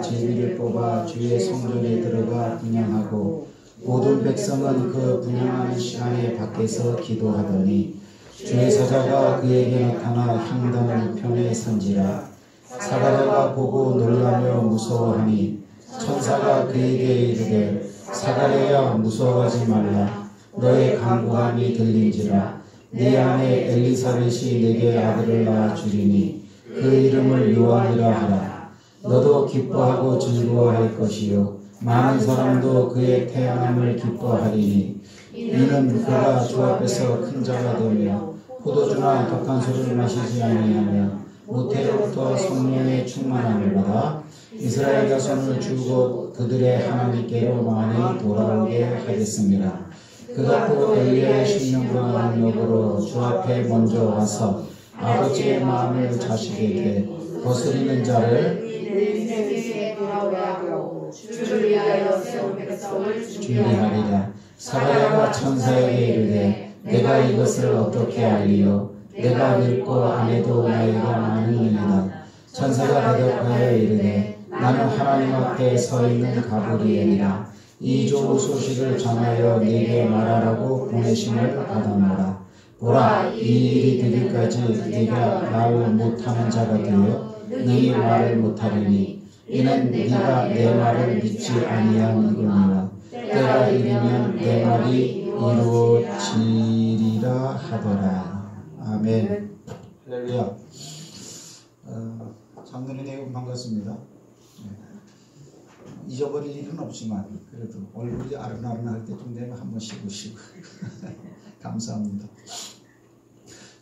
제비를 뽑아 주의 성전에 들어가 분향하고 모든 백성은 그 분향하는 시간에 밖에서 기도하더니 주의 사자가 그에게 나타나 향단 우편에 선지라. 사가랴가 보고 놀라며 무서워하니 천사가 그에게 이르되 사가랴야 무서워하지 말라. 너의 간구함이 들린지라. 네 아내 엘리사벳이 네게 아들을 낳아 주리니 그 이름을 요한이라 하라. 너도 기뻐하고 즐거워할 것이요 많은 사람도 그의 태어남을 기뻐하리니 이는 그가 주 앞에서 큰 자가 되며 포도주나 독한 술을 마시지 아니하며 모태로부터 성령의 충만함을 받아 이스라엘 자손을 주고 그들의 하나님께로 많이 돌아오게 하겠습니다. 그가 또 엘리야의 신령과 능력으로 주 앞에 먼저 와서 아버지의 마음을 자식에게 거스리는 자를 준비하리라. 사가랴가 천사에게 이르되 내가 이것을 어떻게 알리요? 내가 늙고 아내도 나이가 많으니이다. 천사가 대답하여 이르되 나는 하나님 앞에 서 있는 가브리엘이라. 이 좋은 소식을 전하여 네게 말하라고 보내심을 받았노라. 보라, 이 일이 되기까지 네가 말 못하는 자가 되어 능히 말을 못하리니 이는 네가 내 말을 믿지 아니함이거니와 때가 이르면 내 말이 이루어지리라 하더라. 아멘. 할렐루야. 장로님 여러분 반갑습니다. 잊어버릴 일은 없지만 그래도 얼굴이 아른아른할 때 좀 되면 한 번씩 오시고 감사합니다.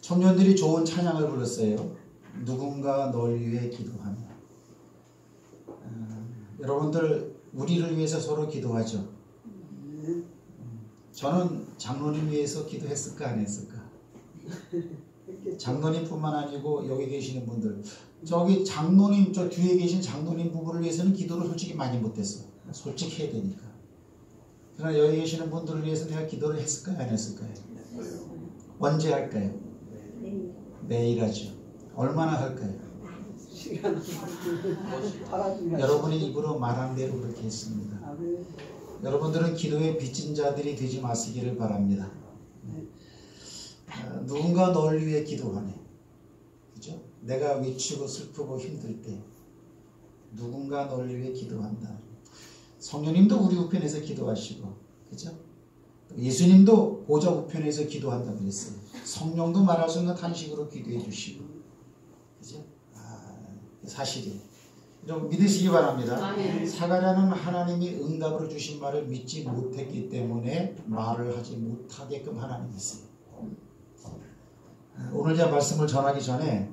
청년들이 좋은 찬양을 불렀어요. 누군가 널 위해 기도하며. 여러분들 우리를 위해서 서로 기도하죠. 저는 장로님 위해서 기도했을까 안 했을까? 장로님뿐만 아니고 여기 계시는 분들, 저기 장로님 저 뒤에 계신 장로님 부부를 위해서는 기도를 솔직히 많이 못했어. 솔직히 해야 되니까. 그러나 여기 계시는 분들을 위해서 내가 기도를 했을까요 안 했을까요? 언제 할까요? 내일 하죠. 얼마나 할까요? 여러분이 입으로 말한 대로 그렇게 했습니다. 여러분들은 기도의 빚진 자들이 되지 마시기를 바랍니다. 누군가 널 위해 기도하네. 그죠? 내가 위치고 슬프고 힘들 때 누군가 널 위해 기도한다. 성령님도 우리 우편에서 기도하시고, 그죠? 예수님도 보좌 우편에서 기도한다 그랬어요. 성령도 말할 수 없는 탄식으로 기도해 주시고, 그죠? 사실이. 여러분 믿으시기 바랍니다. 사가랴는 하나님이 응답으로 주신 말을 믿지 못했기 때문에 말을 하지 못하게끔 하나님이 있어요. 오늘 제가 말씀을 전하기 전에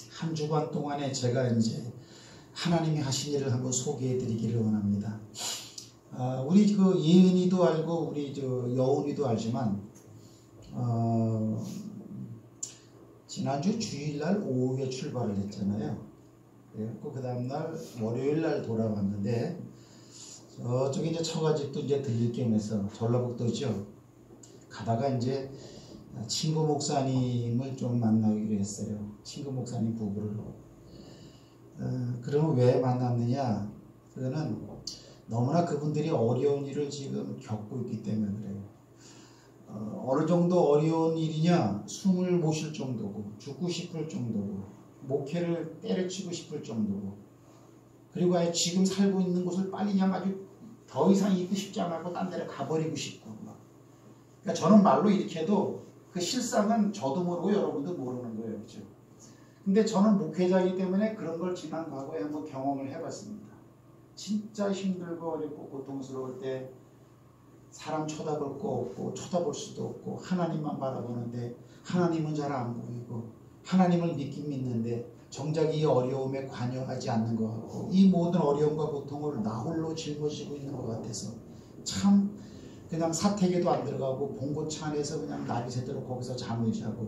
한 주간 동안에 제가 이제 하나님이 하신 일을 한번 소개해 드리기를 원합니다. 우리 그 예은이도 알고 우리 저 여운이도 알지만 지난주 주일날 오후에 출발을 했잖아요. 그래갖고 그 다음날 월요일날 돌아왔는데 저쪽에 이제 처가집도 이제 들릴 겸 해서 전라북도죠. 가다가 이제 친구 목사님을 좀 만나기로 했어요. 친구 목사님 부부를. 그러면 왜 만났느냐? 그거는 너무나 그분들이 어려운 일을 지금 겪고 있기 때문에 그래요. 어느 정도 어려운 일이냐? 숨을 못 쉴 정도고 죽고 싶을 정도고 목회를 때려치고 싶을 정도고, 그리고 아예 지금 살고 있는 곳을 빨리 그냥 아주 더 이상 있고 싶지 않고 딴 데를 가버리고 싶고 막. 그러니까 저는 말로 이렇게 해도 그 실상은 저도 모르고 여러분도 모르는 거예요. 그렇죠? 근데 저는 목회자이기 때문에 그런 걸 지난 과거에 한번 경험을 해봤습니다. 진짜 힘들고 어렵고 고통스러울 때 사람 쳐다볼 거 없고 쳐다볼 수도 없고 하나님만 바라보는데 하나님은 잘 안 보이고 하나님을 믿긴 믿는데 정작 이 어려움에 관여하지 않는 것 같고 이 모든 어려움과 고통을 나 홀로 짊어지고 있는 것 같아서 참 그냥 사택에도 안 들어가고 봉고차 안에서 그냥 나비 새도록 거기서 잠을 자고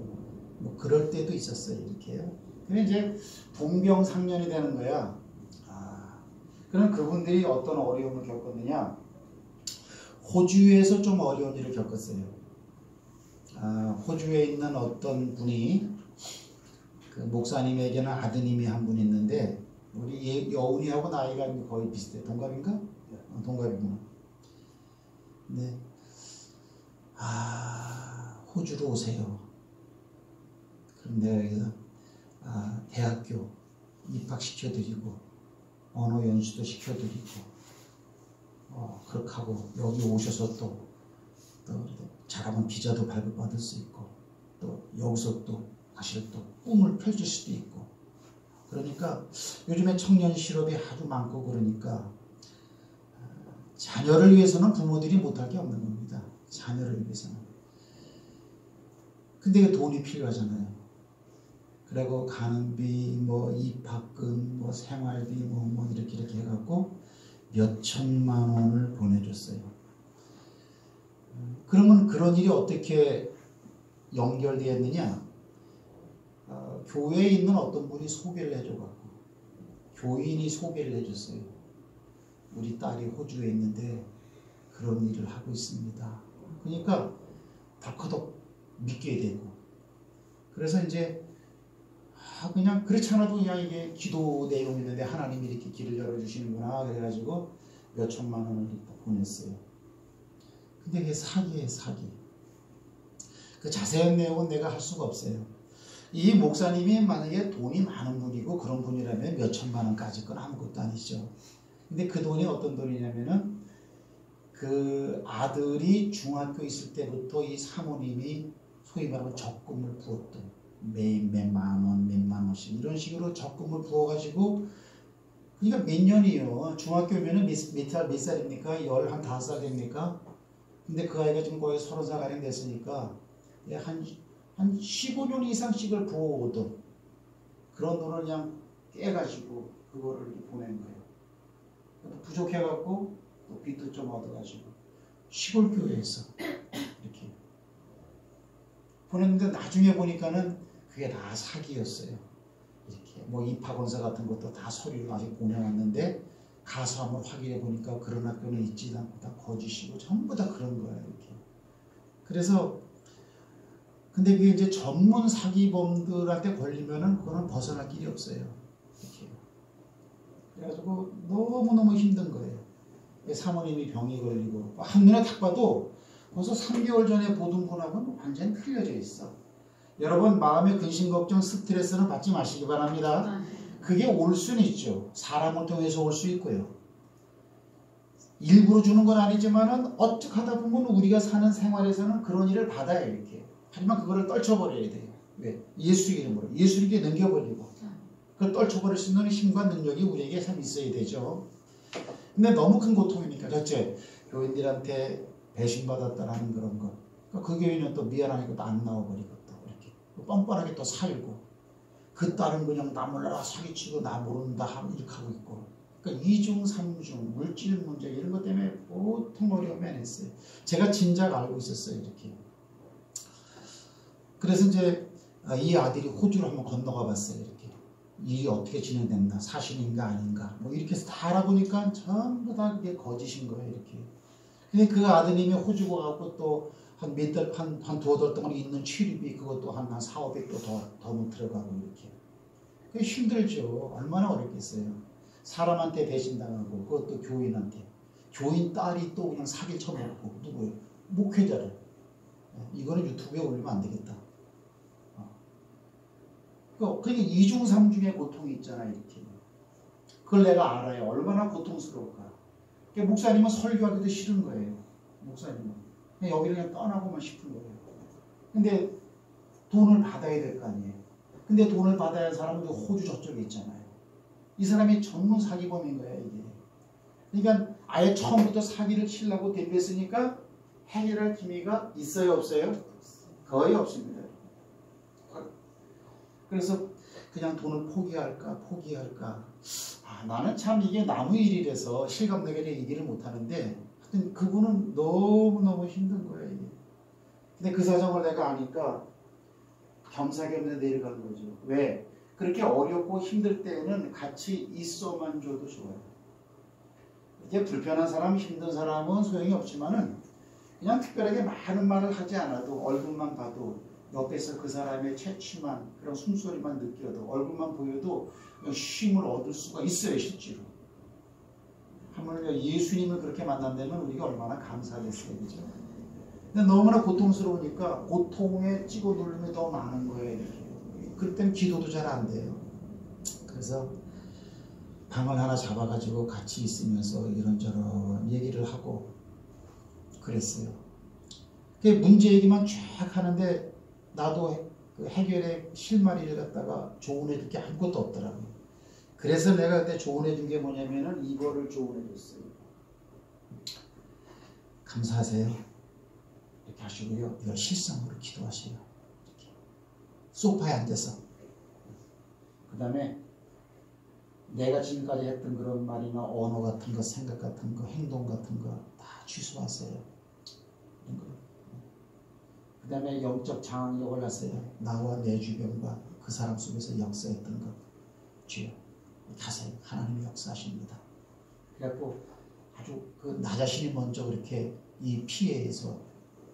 뭐 그럴 때도 있었어요. 이렇게요. 근데 이제 동병상련이 되는 거야. 그럼 그분들이 어떤 어려움을 겪었느냐? 호주에서 좀 어려운 일을 겪었어요. 호주에 있는 어떤 분이 그 목사님에게는 아드님이 한 분 있는데 우리 여운이하고 나이가 거의 비슷해. 동갑인가? 동갑이구나. 네. 호주로 오세요. 그럼 내가 여기서 대학교 입학시켜드리고 언어 연수도 시켜드리고 그렇게 하고 여기 오셔서 또 잘하면 비자도 발급받을 수 있고 또 여기서 또 사실 또 꿈을 펼칠 수도 있고 그러니까 요즘에 청년 실업이 아주 많고 그러니까 자녀를 위해서는 부모들이 못할 게 없는 겁니다. 자녀를 위해서는. 근데 돈이 필요하잖아요. 그리고 가는비, 뭐 입학금, 뭐 생활비, 뭐 이렇게 해갖고 몇 천만 원을 보내줬어요. 그러면 그런 일이 어떻게 연결되었느냐? 교회에 있는 어떤 분이 소개를 해줘갖고 교인이 소개를 해줬어요. 우리 딸이 호주에 있는데 그런 일을 하고 있습니다. 그러니까 덜커덕 믿게 되고 그래서 이제 그냥 그렇지 않아도 그냥 이게 기도 내용이 있는데 하나님이 이렇게 길을 열어주시는구나 그래가지고 몇 천만 원을 보냈어요. 근데 그게 사기예요, 사기. 그 자세한 내용은 내가 할 수가 없어요. 이 목사님이 만약에 돈이 많은 분이고 그런 분이라면 몇 천만 원까지 건 아무것도 아니죠. 근데 그 돈이 어떤 돈이냐면은 그 아들이 중학교 있을 때부터 이 사모님이 소위 말하면 적금을 부었던 매일 몇만 원, 몇만 원씩 이런 식으로 적금을 부어가지고 그러니까 몇 년이요. 중학교면은 몇 살입니까? 15살 됩니까? 근데 그 아이가 지금 거의 30살 가량 됐으니까 한 15년 이상씩을 부어오던 그런 돈을 그냥 깨가지고 그거를 보낸 거예요. 부족해갖고 또 빚도 좀 얻어가지고 시골 교회에서 이렇게 보냈는데 나중에 보니까는 그게 다 사기였어요. 이렇게 뭐 입학원서 같은 것도 다 서류를 아직 보내왔는데 가서 한번 확인해 보니까 그런 학교는 있지 않고 다 거짓이고 전부 다 그런 거예요. 이렇게. 그래서 근데 그게 이제 전문 사기범들한테 걸리면은 그거는 벗어날 길이 없어요. 이렇게. 그래가지고 너무너무 힘든 거예요. 사모님이 병이 걸리고 한눈에 딱 봐도 벌써 3개월 전에 보던 분하고는 완전히 틀려져 있어. 여러분 마음의 근심 걱정 스트레스는 받지 마시기 바랍니다. 그게 올 수는 있죠. 사람을 통해서 올 수 있고요. 일부러 주는 건 아니지만은 어떻게 하다 보면 우리가 사는 생활에서는 그런 일을 받아요. 이렇게. 하지만 그거를 떨쳐버려야 돼요. 왜? 예수 이름으로. 예수 이름에 넘겨버리고 그걸 떨쳐버릴 수 있는 힘과 능력이 우리에게 참 있어야 되죠. 근데 너무 큰 고통이니까 첫째 교인들한테 배신받았다라는 그런 것. 그 교인은 또 미안하니까 또 안 나와버리고 또 이렇게 뻔뻔하게 또 살고 그 딸은 그냥 나 몰라라 사기치고 나 모른다 하고 이렇게 하고 있고 그러니까 이중 삼중 물질 문제 이런 것 때문에 보통 어려움이 많았어요. 제가 진작 알고 있었어요. 이렇게. 그래서 이제 이 아들이 호주로 한번 건너가 봤어요. 이렇게. 일이 어떻게 진행됐나 사실인가 아닌가 뭐 이렇게 해서 다 알아보니까 전부 다 그게 거짓인 거예요. 이렇게. 근데 그 아드님이 호주 가갖고 또 한 몇 달, 한 두어 달 동안 있는 취립이 그것도 한 400도 더 들어가고 이렇게. 그게 힘들죠. 얼마나 어렵겠어요. 사람한테 배신당하고 그것도 교인한테. 교인 딸이 또 그냥 사기 쳐먹고 누구예요? 목회자를. 이거는 유튜브에 올리면 안 되겠다. 그러니까 이중 삼중의 고통이 있잖아요. 이렇게. 그걸 내가 알아요. 얼마나 고통스러울까. 그러니까 목사님은 설교하기도 싫은 거예요. 목사님은. 그냥 여기를 그냥 떠나고만 싶은 거예요. 근데 돈을 받아야 될 거 아니에요. 근데 돈을 받아야 할 사람은 호주 저쪽에 있잖아요. 이 사람이 전문 사기범인 거예요. 이게. 그러니까 아예 처음부터 사기를 치려고 대비했으니까 해결할 기미가 있어요? 없어요? 거의 없습니다. 그래서 그냥 돈을 포기할까. 나는 참 이게 나무 일이라서 실감나게 얘기를 못하는데 하여튼 그분은 너무너무 힘든 거예요. 이게. 근데 그 사정을 내가 아니까 겸사겸사 내려간 거죠. 왜? 그렇게 어렵고 힘들 때는 같이 있어만 줘도 좋아요. 이게 불편한 사람, 힘든 사람은 소용이 없지만은 그냥 특별하게 많은 말을 하지 않아도 얼굴만 봐도 옆에서 그 사람의 채취만 그런 숨소리만 느껴도 얼굴만 보여도 쉼을 얻을 수가 있어요. 실제로. 하물며 예수님을 그렇게 만난다면 우리가 얼마나 감사하겠어요. 그죠? 근데 너무나 고통스러우니까 고통에 찍어 누름이 더 많은 거예요. 이렇게. 그럴 땐 기도도 잘 안 돼요. 그래서 방을 하나 잡아가지고 같이 있으면서 이런저런 얘기를 하고 그랬어요. 문제 얘기만 쫙 하는데 나도 그 해결의 실마리를 갖다가 조언해 줄 게 아무것도 없더라고요. 그래서 내가 그때 조언해 준 게 뭐냐면은 이거를 조언해 줬어요. 감사하세요. 이렇게 하시고요. 이걸 실성으로 기도하세요. 이렇게. 소파에 앉아서. 그 다음에 내가 지금까지 했던 그런 말이나 언어 같은 거, 생각 같은 거, 행동 같은 거 다 취소하세요. 이런 거. 그 다음에 영적 장악력을 하세요. 나와 내 주변과 그 사람 속에서 역사했던 것. 주여, 가세요. 하나님이 역사하십니다. 그래갖고 아주 나 자신이 먼저 그렇게 이 피해에서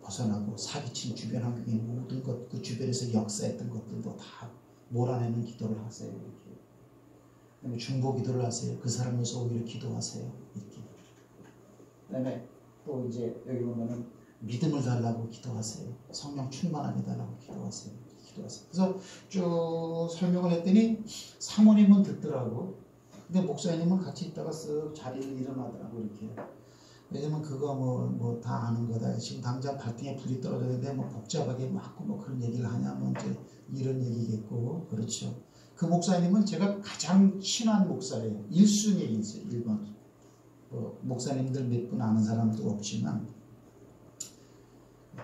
벗어나고 사기친 주변 환경의 모든 것, 그 주변에서 역사했던 것들도 다 몰아내는 기도를 하세요. 이렇게. 그다음에 중보 기도를 하세요. 그 사람에서 오히려 기도하세요. 이렇게. 그다음에 또 이제 여기 보면은 믿음을 달라고 기도하세요. 성령 충만하게 달라고 기도하세요. 기도하세요. 그래서 쭉 설명을 했더니 사모님은 듣더라고. 근데 목사님은 같이 있다가 쓱 자리를 일어나더라고 이렇게. 왜냐면 그거 뭐 다 아는 거다. 지금 당장 발등에 불이 떨어졌는데 뭐 복잡하게 맞고 뭐 그런 얘기를 하냐면 이제 이런 얘기겠고 그렇죠. 그 목사님은 제가 가장 친한 목사예요. 1순위에 있어요. 1번. 목사님들 몇 분 아는 사람도 없지만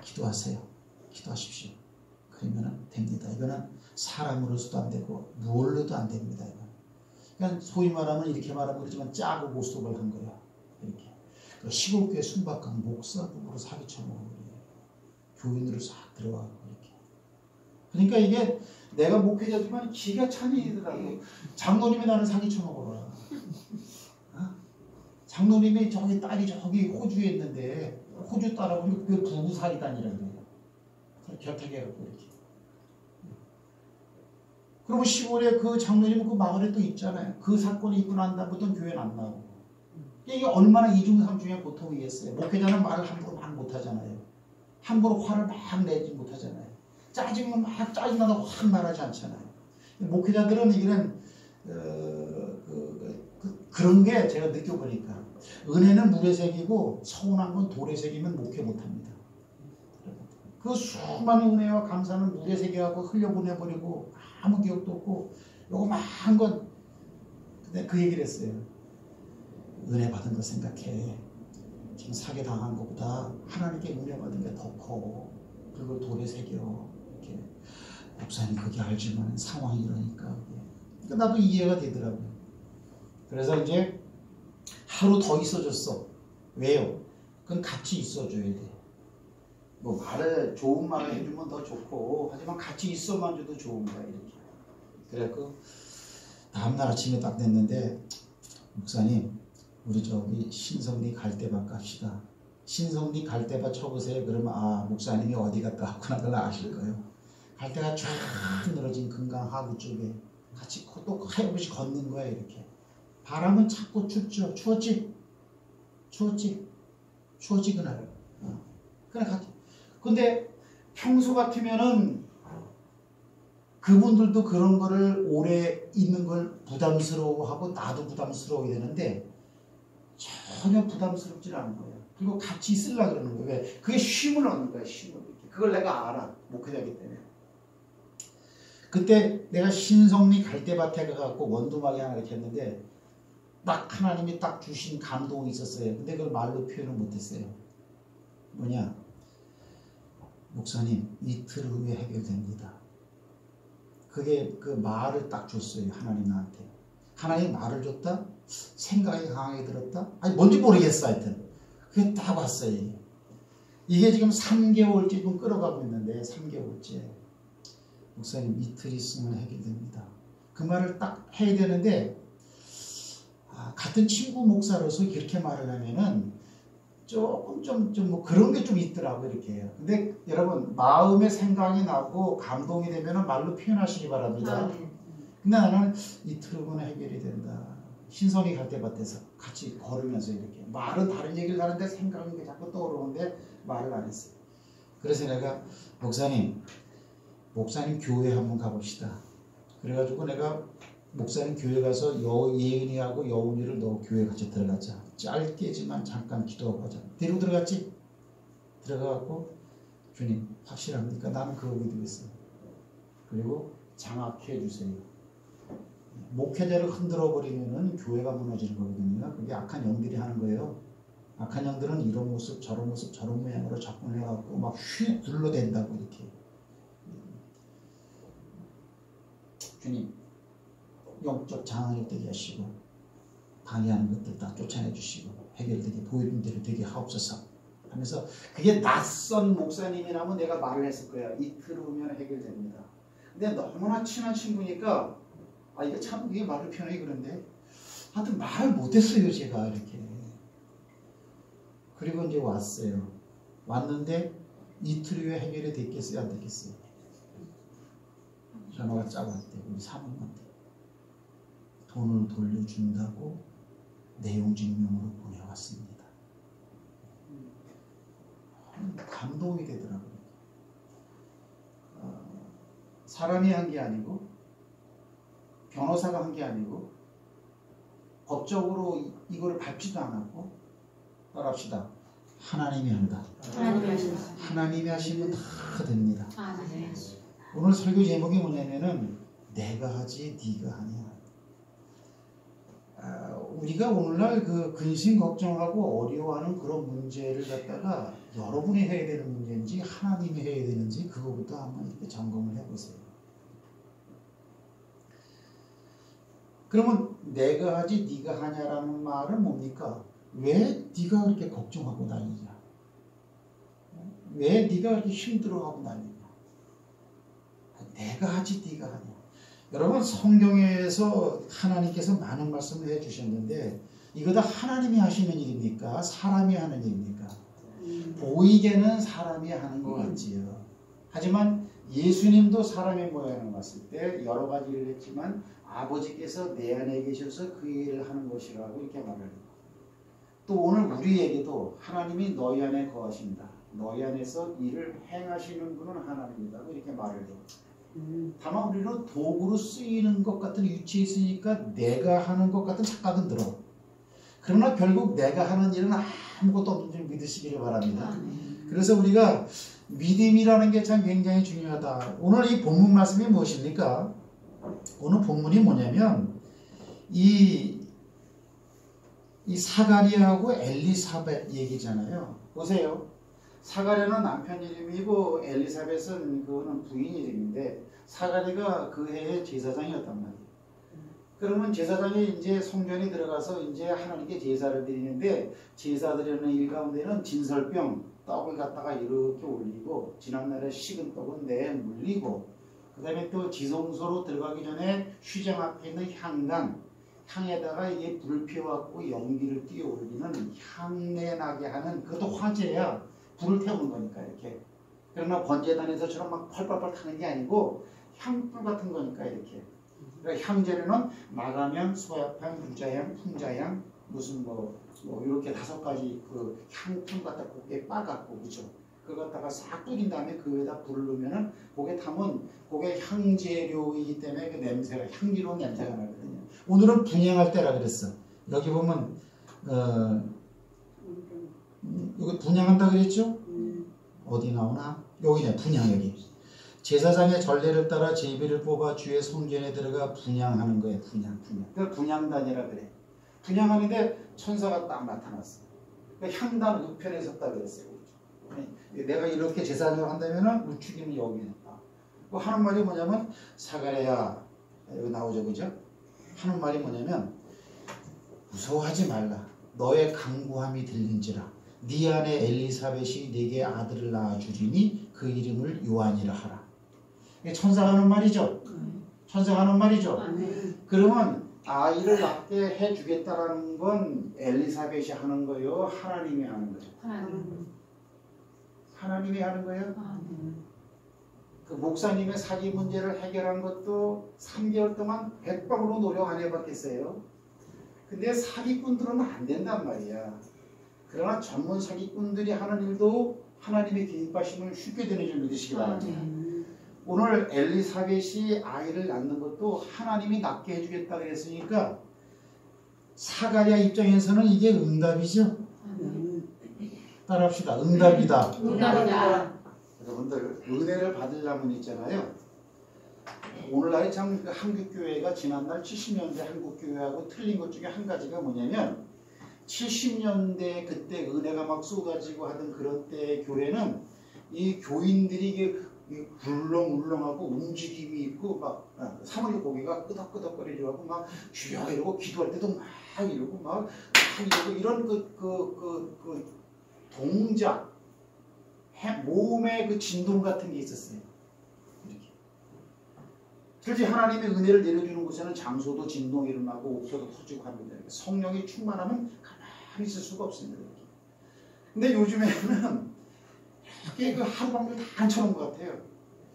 기도하세요. 기도하십시오. 그러면 됩니다. 이거는 사람으로서도 안 되고 무얼로도 안 됩니다. 이건. 그러니까 소위 말하면 이렇게 말하면 그렇지만 짜고 고스톱을 한 거야. 이렇게. 시골교회 순박한 목사급으로 사기쳐먹은 거예요. 교인으로 싹 들어가고 이렇게. 그러니까 이게 내가 목회자지만 기가 찬이더라고. 장로님이 나를 사기쳐먹어라. 어? 장로님이 저기 딸이 저기 호주에 있는데 호주 딸하고 그 부부 사기단이라 그래요. 결탁해갖고 이렇게. 그리고 시골에 그 장로님은 그 마을에 또 있잖아요. 그 사건이 있고 난 다음부터는 교회는 안 나오고. 이게 얼마나 이중삼중의 고통이겠어요. 목회자는 말을 함부로 막 못하잖아요. 함부로 화를 막 내지 못하잖아요. 짜증은 막 짜증나도 확 말하지 않잖아요. 목회자들은 이런 그런 게 제가 느껴보니까 은혜는 물에 새기고 서운한 건 돌에 새기면 목회 못합니다. 그 수많은 은혜와 감사는 물에 새겨갖고 흘려보내버리고 아무 기억도 없고 요거만 건 근데 그 얘기를 했어요. 은혜 받은 거 생각해. 지금 사기당한 것보다 하나님께 은혜 받은 게 더 커. 그걸 돌에 새겨. 이렇게. 목사님 그게 알지만 상황이 이러니까. 그러니까 나도 이해가 되더라고요. 그래서 이제 하루 더 있어줬어. 왜요? 그건 같이 있어줘야 돼. 뭐 좋은 말을 해주면 더 좋고 하지만 같이 있어만 줘도 좋은 거야. 이렇게. 그래갖고 다음날 아침에 딱 됐는데 목사님 우리 저기 신성리 갈대밭 갑시다. 신성리 갈대밭 쳐보세요. 그러면 목사님이 어디 갔다 왔구나 그걸 아실 거예요. 갈대가 쫙 늘어진 금강 하구 쪽에 같이 또 하염없이 걷는 거야 이렇게. 바람은 차고 춥죠. 추웠지 그날. 그날 같이. 근데 평소 같으면은 그분들도 그런 거를 오래 있는 걸 부담스러워하고 나도 부담스러워야 되는데 전혀 부담스럽지 않은 거예요. 그리고 같이 있으려고 그러는 거예요. 왜? 그게 쉼을 얻는 거야. 쉼을. 그걸 내가 알아. 목회자이기 때문에. 그때 내가 신성리 갈대밭에 가갖고 원두막이 하나 이렇게 했는데 딱 하나님이 딱 주신 감동이 있었어요. 근데 그걸 말로 표현을 못했어요. 뭐냐? 목사님 이틀 후에 해결됩니다. 그게 그 말을 딱 줬어요. 하나님 나한테. 하나님 말을 줬다? 생각이 강하게 들었다? 아니 뭔지 모르겠어 하여튼. 그게 딱 왔어요. 이게 지금 3개월째 지금 끌어가고 있는데 3개월째. 목사님 이틀 있으면 해결됩니다. 그 말을 딱 해야 되는데 같은 친구 목사로서 이렇게 말을 하면은 조금 좀 뭐 그런 게 좀 있더라고 이렇게. 근데 여러분 마음의 생각이 나고 감동이 되면은 말로 표현하시기 바랍니다. 근데 나는 이틀 후면 해결이 된다. 신선이 갈 때 같아서 같이 걸으면서 이렇게 말은 다른 얘기를 하는데 생각이 자꾸 떠오르는데 말을 안 했어요. 그래서 내가 목사님 교회 한번 가봅시다. 그래가지고 내가 목사님 교회 가서 예은이하고 여운이를 너 교회 같이 들어가자. 짧게지만 잠깐 기도하고 가자. 데리고 들어갔지? 들어가갖고 주님 확실합니까? 나는 그거 믿으겠어요. 그리고 장악해 주세요. 목회자를 흔들어 버리면은 교회가 무너지는 거거든요. 그게 악한 영들이 하는 거예요. 악한 영들은 이런 모습 저런 모양으로 접근해갖고 막 휙 둘러댄다고 이렇게. 주님 영적 장악이 되게 하시고 방해하는 것들 다 쫓아내 주시고 해결되게 보이는 대로 되게 하옵소서 하면서 그게 낯선 목사님이라면 내가 말을 했을 거야. 이틀 후면 해결됩니다. 근데 너무나 친한 친구니까 이거 참 이게 말을 표현하기 그런데 하여튼 말을 못했어요 제가 이렇게. 그리고 이제 왔어요. 왔는데 이틀 후에 해결이 됐겠어요 안 됐겠어요? 전화가 쫙 왔대. 우리 사모님한테 돈을 돌려준다고 내용 증명으로 보내왔습니다. 감동이 되더라고요. 사람이 한 게 아니고 변호사가 한 게 아니고 법적으로 이거를 밟지도 않았고 따라합시다. 하나님이 한다. 하나님이 하시면 다 됩니다. 오늘 설교 제목이 뭐냐면은 내가 하지 네가 하냐. 우리가 오늘날 그 근심 걱정하고 어려워하는 그런 문제를 갖다가 여러분이 해야 되는 문제인지 하나님이 해야 되는지 그거부터 한번 이렇게 점검을 해보세요. 그러면 내가 하지 네가 하냐라는 말은 뭡니까? 왜 네가 그렇게 걱정하고 난리냐? 왜 네가 그렇게 힘들어하고 난리냐? 내가 하지 네가 하냐? 여러분 성경에서 하나님께서 많은 말씀을 해주셨는데 이거 다 하나님이 하시는 일입니까? 사람이 하는 일입니까? 보이게는 사람이 하는 것 같지요. 하지만 예수님도 사람의 모양을 봤을 때 여러 가지 일을 했지만 아버지께서 내 안에 계셔서 그 일을 하는 것이라고 이렇게 말을 해요. 또 오늘 우리에게도 하나님이 너희 안에 거하신다. 너희 안에서 일을 행하시는 분은 하나님이라고 이렇게 말을 해요. 다만 우리는 도구로 쓰이는 것 같은 위치에 있으니까 내가 하는 것 같은 착각은 들어. 그러나 결국 내가 하는 일은 아무것도 없는 줄 믿으시기를 바랍니다. 그래서 우리가 믿음이라는 게 참 굉장히 중요하다. 오늘 이 본문 말씀이 무엇입니까? 오늘 본문이 뭐냐면 이 사가랴하고 엘리사벳 얘기잖아요. 보세요. 사가랴는 남편 이름이고 엘리사벳은 그거는 부인 이름인데 사가랴가 그 해의 제사장이었단 말이에요. 그러면 제사장이 이제 성전에 들어가서 이제 하나님께 제사를 드리는데 제사 드리는 일 가운데는 진설병 떡을 갖다가 이렇게 올리고 지난날에 식은 떡은 내물리고 그 다음에 또 지성소로 들어가기 전에 휘장 앞에 있는 향단 향에다가 이게 불을 피워갖고 연기를 띄워 올리는 향내 나게 하는 그것도 화제야. 불을 태우는 거니까 이렇게. 그러나 번제단에서처럼 막 펄펄펄 타는 게 아니고 향불 같은 거니까 이렇게. 그러니까 향재료는 마가향, 소약향, 유자향, 풍자향 무슨 뭐 이렇게 5가지 그 향품 갖다 고개 빠갖고 그죠. 그거 갖다가 싹 뿌린 다음에 그 위에다 불을 넣으면은 고개 타면 고개 향재료이기 때문에 그 냄새가 향기로운 냄새가 나거든요. 오늘은 분향할 때라 그랬어. 여기 보면 이거 분향한다 그랬죠? 어디 나오나? 여기네 분향 여기. 제사장의 전례를 따라 제비를 뽑아 주의 성전에 들어가 분향하는 거예요. 분향. 그 분향단이라 그래. 분향하는데 천사가 딱 나타났어. 그 향단 우편에 섰다 그랬어요. 내가 이렇게 제사장을 한다면은 우측이는 여기 있다. 그 하는 말이 뭐냐면 사가랴야 여기 나오죠, 그죠? 하는 말이 뭐냐면 무서워하지 말라. 너의 강구함이 들린지라. 네 안에 엘리사벳이 네게 아들을 낳아주리니 그 이름을 요한이라 하라. 천사가 하는 말이죠. 천사가 하는 말이죠. 그러면 아이를 낳게 해주겠다라는 건 엘리사벳이 하는 거요, 하나님이 하는 거죠? 하나님이 하는 거예요. 그 목사님의 사기 문제를 해결한 것도 3개월 동안 백방으로 노력 안 해봤겠어요. 근데 사기꾼들은 안 된단 말이야. 그러나 전문 사기꾼들이 하는 일도 하나님의 기뻐하심을 쉽게 되는 줄 믿으시기 바랍니다. 오늘 엘리사벳이 아이를 낳는 것도 하나님이 낳게 해주겠다 그랬으니까 사가랴 입장에서는 이게 응답이죠. 따라합시다. 응답이다. 응답이다. 여러분들 은혜를 받으려면 있잖아요. 오늘날에 참 한국교회가 지난날 70년대 한국교회하고 틀린 것 중에 한 가지가 뭐냐면 70년대 그때 은혜가 막 쏟아지고 하던 그런 때 교회는 이 교인들이 이게 울렁울렁하고 움직임이 있고 막 사모님 고개가 끄덕끄덕거리고 하고 막 주여 이러고 기도할 때도 막 이러고 막 이러고 이런 그 동작 몸의 그 진동 같은 게 있었어요. 이렇게. 특히 하나님의 은혜를 내려주는 곳에는 장소도 진동이 일어나고 옥소도 터지고 합니다. 성령이 충만하면 가만히 있을 수가 없습니다. 이렇게. 근데 요즘에는 이게 그 하루방울 다 앉혀놓은 것 같아요.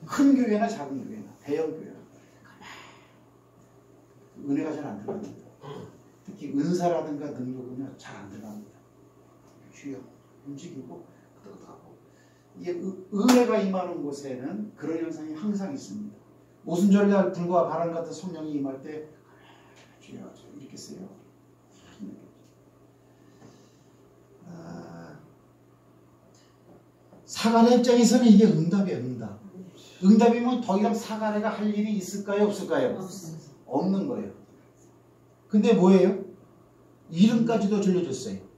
큰 교회나 작은 교회나 대형 교회나 은혜가 잘 안 들어갑니다. 특히 은사라든가 능력은 잘 안 들어갑니다. 주여 움직이고 끄덕끄덕하고 이게 은혜가 임하는 곳에는 그런 현상이 항상 있습니다. 오순절날 불과 바람 같은 성령이 임할 때 주여 이렇게 써요. 사가랴 입장에서는 이게 응답이에요. 응답. 응답이면 더 이상 사가랴가 할 일이 있을까요? 없을까요? 없는 거예요. 근데 뭐예요? 이름까지도 들려줬어요.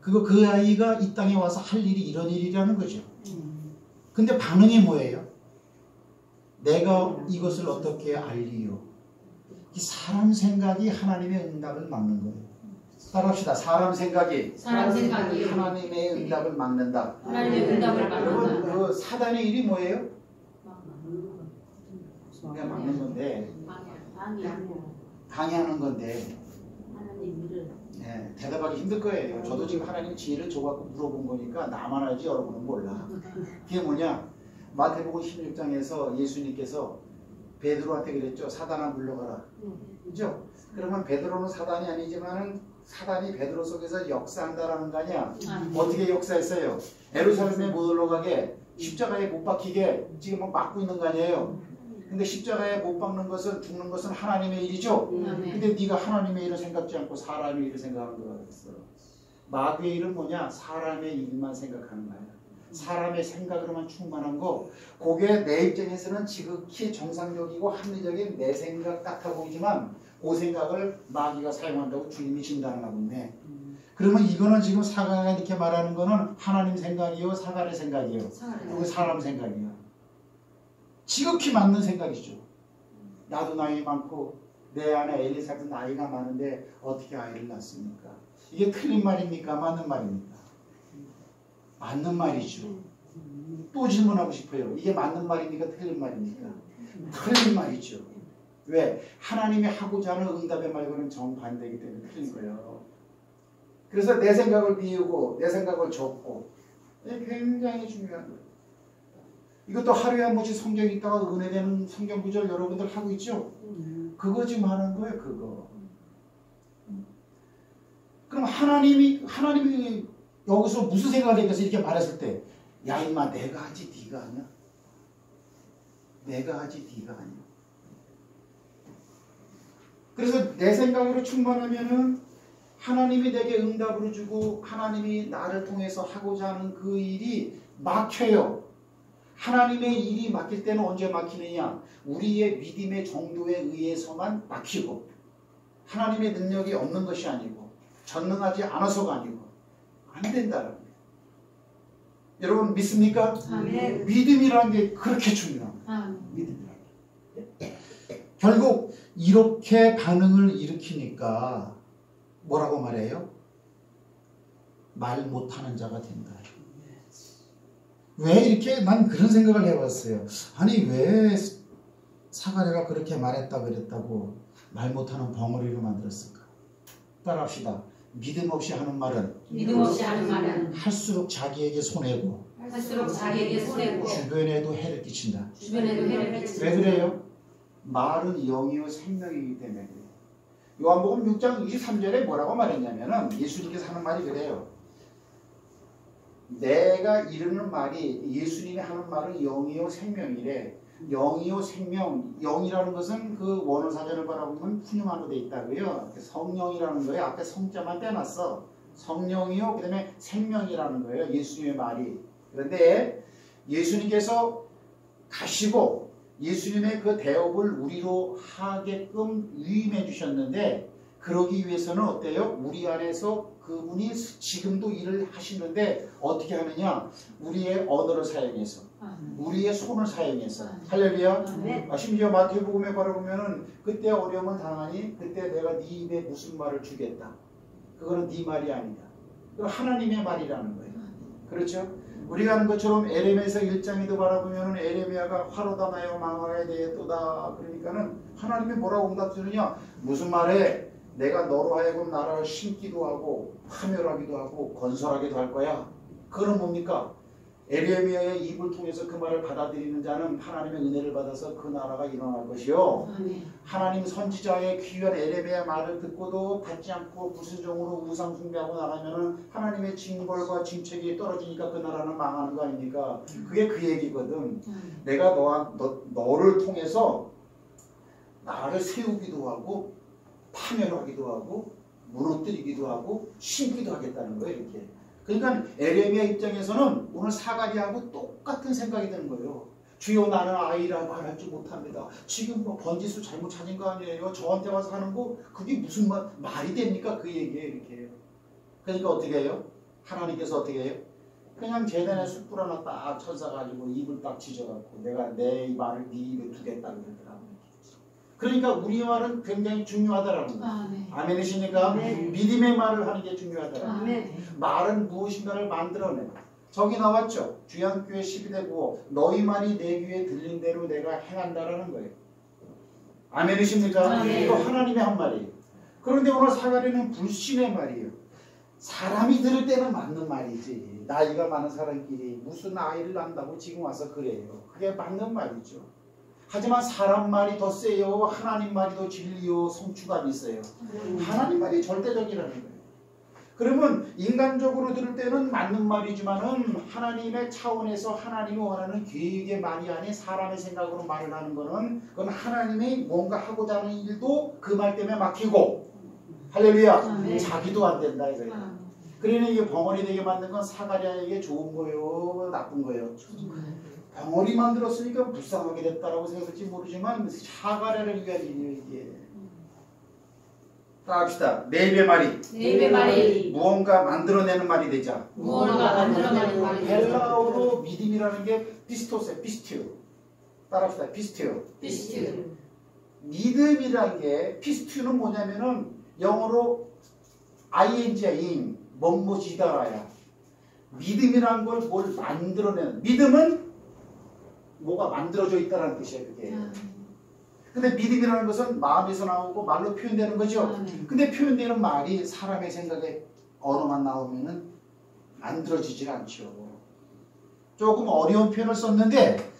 그 아이가 이 땅에 와서 할 일이 이런 일이라는 거죠. 근데 반응이 뭐예요? 내가 이것을 어떻게 알리요? 이 사람 생각이 하나님의 응답을 막는 거예요. 따라합시다. 사람 생각이 하나님의 응답을 막는다. 하나님의 응답을 막는다. 여러분 그 사단의 일이 뭐예요? 그냥 막는 건데 강의하는 건데 네, 대답하기 힘들 거예요. 저도 지금 하나님 지혜를 줘갖고 물어본 거니까 나만 알지 여러분은 몰라. 그게 뭐냐? 마태복음 16장에서 예수님께서 베드로한테 그랬죠. 사단아 물러가라. 그죠? 그러면 베드로는 사단이 아니지만은 사단이 베드로 속에서 역사한다라는 거 아니야? 어떻게 역사했어요? 예루살렘에 못 올라가게 십자가에 못 박히게 지금 막 막고 있는 거 아니에요? 근데 십자가에 못 박는 것은 죽는 것은 하나님의 일이죠. 근데 네가 하나님의 일을 생각지 않고 사람의 일을 생각하는 거라 그랬어. 마귀의 일은 뭐냐? 사람의 일만 생각하는 거야. 사람의 생각으로만 충만한 거. 그게 내 입장에서는 지극히 정상적이고 합리적인 내 생각 같아 보이지만 그 생각을 마귀가 사용한다고 주님이 진단하고 있네. 그러면 이거는 지금 사가랴가 이렇게 말하는 거는 하나님 생각이요, 사가랴 생각이요. 그리고 사람 생각이요. 지극히 맞는 생각이죠. 나도 나이 많고 내 아내 엘리사도 나이가 많은데 어떻게 아이를 낳습니까? 이게 틀린 말입니까? 맞는 말입니까? 맞는 말이죠. 또 질문하고 싶어요. 이게 맞는 말입니까? 틀린 말입니까? 틀린 말이죠. 왜? 하나님이 하고자 하는 응답의 말과는 정반대이기 때문에 틀린 거예요. 그래서 내 생각을 비우고 내 생각을 접고 이게 굉장히 중요한 거예요. 이것도 하루에 한 번씩 성경 읽다가 은혜되는 성경 구절 여러분들 하고 있죠? 그거 지금 하는 거예요. 그거. 그럼 하나님이 여기서 무슨 생각을 해서 이렇게 말했을 때 야 임마 내가 하지 네가 하냐? 내가 하지 네가 하냐? 그래서 내 생각으로 충만하면은 하나님이 내게 응답을 주고 하나님이 나를 통해서 하고자 하는 그 일이 막혀요. 하나님의 일이 막힐 때는 언제 막히느냐? 우리의 믿음의 정도에 의해서만 막히고 하나님의 능력이 없는 것이 아니고 전능하지 않아서가 아니고 안 된다는 거예요. 여러분 믿습니까? 아멘. 믿음이라는 게 그렇게 중요합니다. 믿음이라는 게. 결국 이렇게 반응을 일으키니까 뭐라고 말해요? 말 못하는 자가 된다. 왜 이렇게 난 그런 생각을 해봤어요. 아니 왜 사가랴가 그렇게 말했다 그랬다고 말 못하는 벙어리로 만들었을까? 따라합시다. 믿음 없이 하는 말은 믿음 없이 하는 말은 할수록 자기에게 손해고 할수록 자기에게 손해고 주변에도 해를 끼친다. 주변에도 해를 끼친다. 왜 그래요? 말은 영이요 생명이기 때문에 그래요. 요한복음 6장 23절에 뭐라고 말했냐면은 예수님께서 하는 말이 그래요. 내가 이르는 말이 예수님이 하는 말은 영이요 생명이래. 영이요 생명. 영이라는 것은 그 원어사전을 바라보면 훈용어로 돼 있다고요. 성령이라는 거예요. 앞에 성자만 떼놨어. 성령이요. 그 다음에 생명이라는 거예요. 예수님의 말이. 그런데 예수님께서 가시고 예수님의 그 대업을 우리로 하게끔 위임해 주셨는데 그러기 위해서는 어때요? 우리 안에서 그분이 지금도 일을 하시는데 어떻게 하느냐? 우리의 언어를 사용해서 우리의 손을 사용해서 할렐루야. 심지어 마태복음에 바라보면은 그때 어려움을 당하니 그때 내가 네 입에 무슨 말을 주겠다. 그거는 네 말이 아니다. 그건 하나님의 말이라는 거예요. 그렇죠? 우리가 하는 것처럼 에레미야서 1장에도 바라보면은 에레미야가 화로다 나여 망하게 되었도다. 그러니까는 하나님이 뭐라고 응답주느냐? 무슨 말에 내가 너로 하여금 나라를 심기도 하고 파멸하기도 하고 건설하기도 할 거야. 그건 뭡니까? 에레미야의 입을 통해서 그 말을 받아들이는 자는 하나님의 은혜를 받아서 그 나라가 일어날 것이요. 하나님 선지자의 귀한 에레미야 말을 듣고도 받지 않고 불순종으로 우상 숭배하고 나가면은 하나님의 징벌과 징책이 떨어지니까 그 나라는 망하는 거 아닙니까? 그게 그 얘기거든. 내가 너를 통해서 나라를 세우기도 하고 파멸하기도 하고 무너뜨리기도 하고 심기도 하겠다는 거예요. 이렇게. 그러니까 에레미야 입장에서는 오늘 사가랴하고 똑같은 생각이 드는 거예요. 주여 나는 아이라 말하지 못합니다. 지금 뭐 번지수 잘못 찾은 거 아니에요? 저한테 와서 하는 거 그게 무슨 말이 됩니까? 그 얘기에 이렇게. 그러니까 어떻게 해요? 하나님께서 어떻게 해요? 그냥 제단에 숯불 하나 딱 쳐서 입을 딱 지져갖고 내가 내 말을 네 입에 두겠다 그러더라고요. 그러니까 우리 말은 굉장히 중요하다라는 거예요. 아멘이십니까? 믿음의 말을 하는 게 중요하다라는 거예요. 말은 무엇인가를 만들어내. 저기 나왔죠. 주양교회 12대 9 너희 말이 내 귀에 들린 대로 내가 행한다라는 거예요. 아멘이십니까? 이거 하나님의 한 말이에요. 그런데 오늘 사가랴는 불신의 말이에요. 사람이 들을 때는 맞는 말이지. 나이가 많은 사람끼리 무슨 아이를 낳는다고 지금 와서 그래요. 그게 맞는 말이죠. 하지만 사람 말이 더 세요. 하나님 말이 더 진리요. 성취감이 있어요. 하나님 말이 절대적이라는 거예요. 그러면 인간적으로 들을 때는 맞는 말이지만은 하나님의 차원에서 하나님이 원하는 계획의 말이 아닌 사람의 생각으로 말을 하는 거는 그건 하나님이 뭔가 하고자 하는 일도 그 말 때문에 막히고 할렐루야. 자기도 안 된다 이거예요. 그러니 이게 벙어리 되게 만든 건 사가랴에게 좋은 거예요? 나쁜 거예요? 벙어리 만들었으니까 불쌍하게 됐다라고 생각할지 모르지만 사가랴를 위한 일이에요 이게. 따라합시다. 내 입의 말이 내 입의 말이 무언가 만들어내는 말이 되자. 무언가 만들어내는 말이 되자. 헬라어로 믿음이라는 게 피스토스예요. 피스티오. 따라합시다. 피스티오. 피스티오. 믿음이라는 게 피스티오는 뭐냐면은 영어로 ing야 ing 뭐뭐지다라야. 믿음이란 걸 뭘 만들어내는. 믿음은 뭐가 만들어져 있다는 뜻이에요. 그게. 근데 믿음이라는 것은 마음에서 나오고 말로 표현되는 거죠. 근데 표현되는 말이 사람의 생각에 언어만 나오면은 만들어지질 않죠. 조금 어려운 표현을 썼는데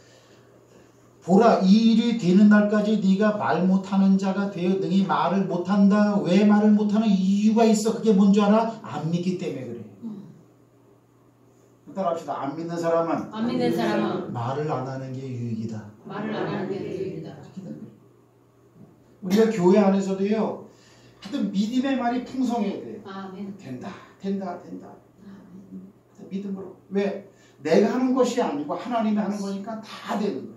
보라 이 일이 되는 날까지 네가 말 못하는 자가 되어 능히 말을 못한다. 왜 말을 못하는 이유가 있어. 그게 뭔지 알아? 안 믿기 때문에 그래. 따라합시다. 안 믿는 사람은 말을 안 하는 게 유익이다. 말을 안 하는 게 유익이다. 우리가 교회 안에서도요. 하여튼 믿음의 말이 풍성해야 돼요. 아멘. 된다. 믿음으로. 왜? 내가 하는 것이 아니고 하나님이 하는 거니까 다 되는 거예요.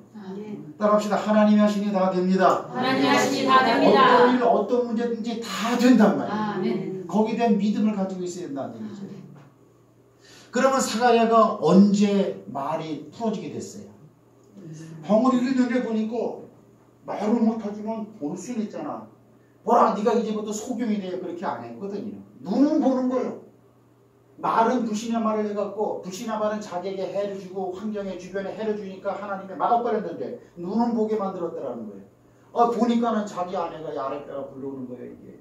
따라합시다. 하나님이 하시니 다 됩니다. 하나님이 하시니 다 됩니다. 어떤 일, 어떤 문제든지 다 된단 말이에요. 아멘. 거기에 대한 믿음을 가지고 있어야 된다는 얘기죠. 그러면 사가랴가 언제 말이 풀어지게 됐어요? 벙어리를 내려보니까 말을 못하지만 볼 수는 있잖아. 보라 네가 이제부터 소경이 돼. 그렇게 안 했거든요. 눈은 보는 거예요. 말은 불신의 말을 해갖고 불신의 말은 자기에게 해를 주고 환경에 주변에 해를 주니까 하나님이 막아버렸는데 눈은 보게 만들었더라는 거예요. 보니까는 자기 아내가 야레뼈가 불러오는 거예요, 이게.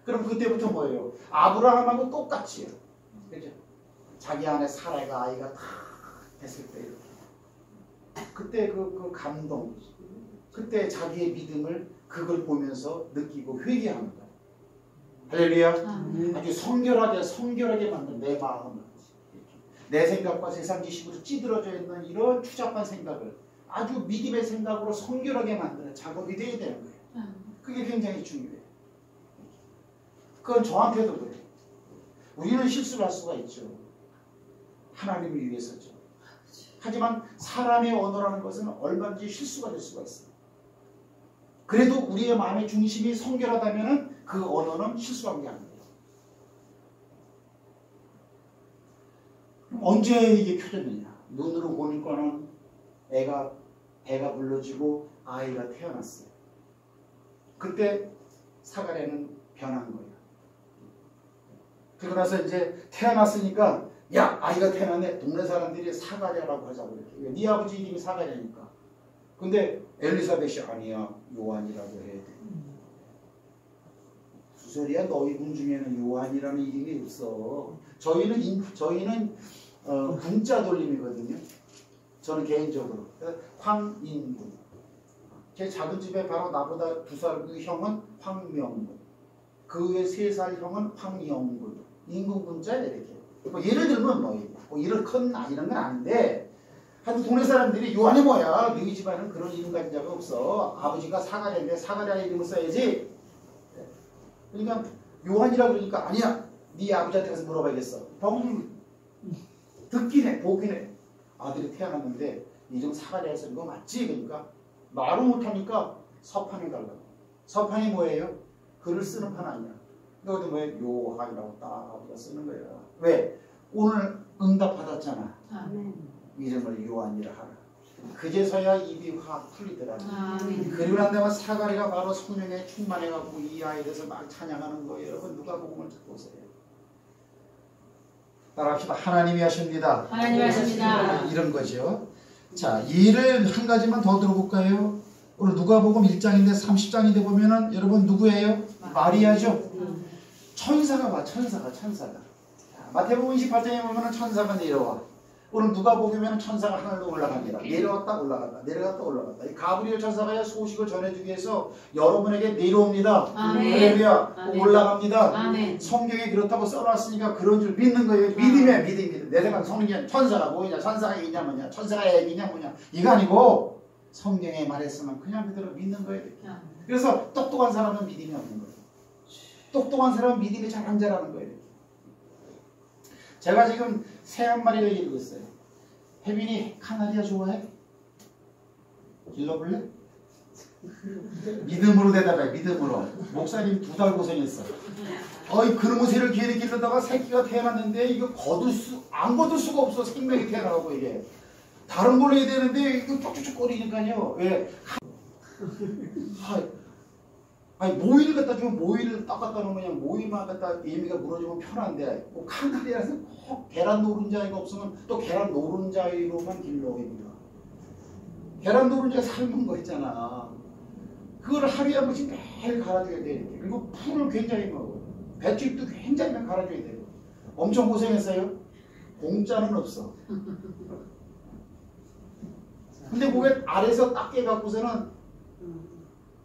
그럼 그때부터 뭐예요? 아브라함하고 똑같이요. 그죠? 자기 안에 사라가 아이가 다 됐을 때 이렇게. 그때 그 감동, 그때 자기의 믿음을 그걸 보면서 느끼고 회개하는 거예요. 할렐루야. 아주 성결하게 만든 내 마음을, 내 생각과 세상 지식으로 찌들어져 있는 이런 추잡한 생각을 아주 믿음의 생각으로 성결하게 만드는 작업이 돼야 되는 거예요. 그게 굉장히 중요해요. 그건 저한테도 그래요. 우리는 실수를 할 수가 있죠. 하나님을 위해서죠. 하지만 사람의 언어라는 것은 얼마든지 실수가 될 수가 있어요. 그래도 우리의 마음의 중심이 성결하다면 그 언어는 실수한 게 아니에요. 언제 이게 켜졌느냐? 눈으로 보니까는 배가 불러지고 아이가 태어났어요. 그때 사가랴는 변한 거예요. 그러고 나서 이제 태어났으니까 야, 아이가 태어났네. 동네 사람들이 사가랴라고 하자고 이렇게. 네 아버지 이름이 사가랴니까. 근데 엘리사벳이 아니야. 요한이라고 해야 돼. 무슨 소리야? 너희 군 중에는 요한이라는 이름이 없어. 저희는 군자 돌림이거든요. 저는 개인적으로 황인군. 제 작은 집에 바로 나보다 2살 그 형은 황명군. 그 외 3살 형은 황영군. 인군 군자야 이렇게. 뭐 예를 들면 뭐 이런 큰 이런 건 아닌데 한 동네 사람들이 요한이 뭐야? 너희 집안은 그런 이름 가진 자가 없어. 아버지가 사가랴인데 사가랴 이름을 써야지. 그러니까 요한이라고 그러니까 아니야. 네 아버지한테 가서 물어봐야겠어. 듣긴 해. 보긴 해. 아들이 태어났는데 이름 사가랴에서 이거 맞지? 그러니까 말을 못하니까 서판에 달라고. 서판이 뭐예요? 글을 쓰는 판 아니야. 그것도 뭐예요? 요한이라고 딱 아버지가 쓰는 거예요. 왜? 오늘 응답 받았잖아. 이름을 요한이라 하라. 그제서야 입이 확 풀리더라. 그리고 난 다음에 사가랴가 바로 성령에 충만해갖고 이 아이에 대해서 막 찬양하는 거예요. 여러분 누가복음을 듣고 오세요. 따라합시다. 하나님이 하십니다. 하나님이 하십니다. 이런 거죠. 자, 예를 한 가지만 더 들어볼까요? 오늘 누가복음 1장인데 30장인데 보면은 여러분 누구예요? 마리아죠. 천사가 와. 천사가. 마태복음 28장에 보면은 천사가 내려와. 오늘 누가복음에는 천사가 하늘로 올라갑니다. 내려왔다 올라갔다. 내려갔다 올라갔다. 이 가브리엘 천사가 소식을 전해주기 위해서 여러분에게 내려옵니다. 할렐루야. 올라갑니다. 아멘. 성경에 그렇다고 써놨으니까 그런 줄 믿는 거예요. 믿음이. 내 생각 성경 천사가 뭐냐? 천사가 이냐 뭐냐? 천사가 애기냐 뭐냐? 이거 아니고 성경에 말했으면 그냥 그대로 믿는 거예요. 그래서 똑똑한 사람은 믿음이 없는 거예요. 똑똑한 사람은 믿음이 잘 안 자라는 거예요. 제가 지금 새 한 마리를 기르고 있어요. 혜빈이 카나리아 좋아해? 길러볼래? 믿음으로 대답해. 믿음으로. 목사님 2달 고생했어. 그놈의 새를 기르 기르다가 새끼가 태어났는데 이거 안 거둘 수가 없어. 생명이 태어나고 이게. 다른 걸로 해야 되는데 이거 쪽쪽쪽거리니까요. 왜? 모이를 갖다 주면 모이를 딱 갖다 놓으면 그냥 모이만 갖다 예미가 물어주면 편한데 뭐 카나리아에서 꼭 계란 노른자이가 없으면 또 계란 노른자이로만 길러 예미가. 계란 노른자 삶은 거 있잖아. 그걸 하루에 한 번씩 매일 갈아줘야 돼. 그리고 풀을 굉장히 먹어. 배추잎도 굉장히 많이 갈아줘야 돼요. 엄청 고생했어요. 공짜는 없어. 근데 그게 아래서 딱 깨갖고서는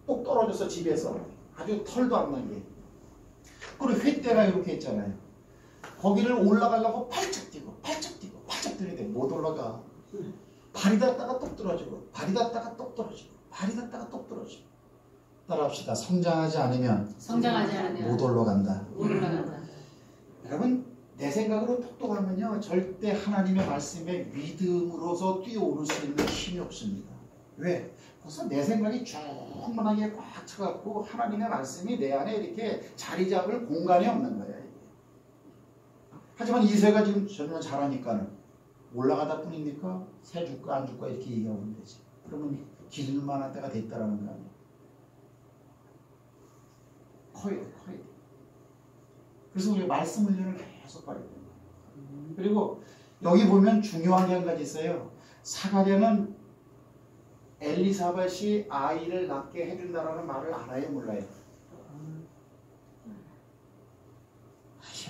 똑 떨어져서 집에서 아주 털도 안 나게. 그리고 횃대가 이렇게 있잖아요. 거기를 올라가려고 팔짝 뛰고 들이대. 못 올라가. 발이 닿다가 똑 떨어지고 발이 닿다가 똑 떨어지고 발이 닿다가 똑 떨어지고. 따라합시다. 성장하지 않으면 못 올라간다. 여러분 내 생각으로 똑똑하면요 절대 하나님의 말씀에 믿음으로서 뛰어오를 수 있는 힘이 없습니다. 왜? 그래서 내 생각이 충만하게 꽉 차갖고 하나님의 말씀이 내 안에 이렇게 자리 잡을 공간이 없는 거예요. 하지만 이새가 지금 전혀 잘하니까는 올라가다 뿐입니까? 새 줄까 안 줄까 이렇게 얘기하면 되지. 그러면 기를 만한 때가 됐다라는 거 아니에요. 커야 돼. 그래서 우리 말씀 훈련을 계속 봐야 돼요. 그리고 여기 보면 중요한 게 한 가지 있어요. 사가랴는 엘리사벳이 아이를 낳게 해준다라는 말을 알아요, 몰라요?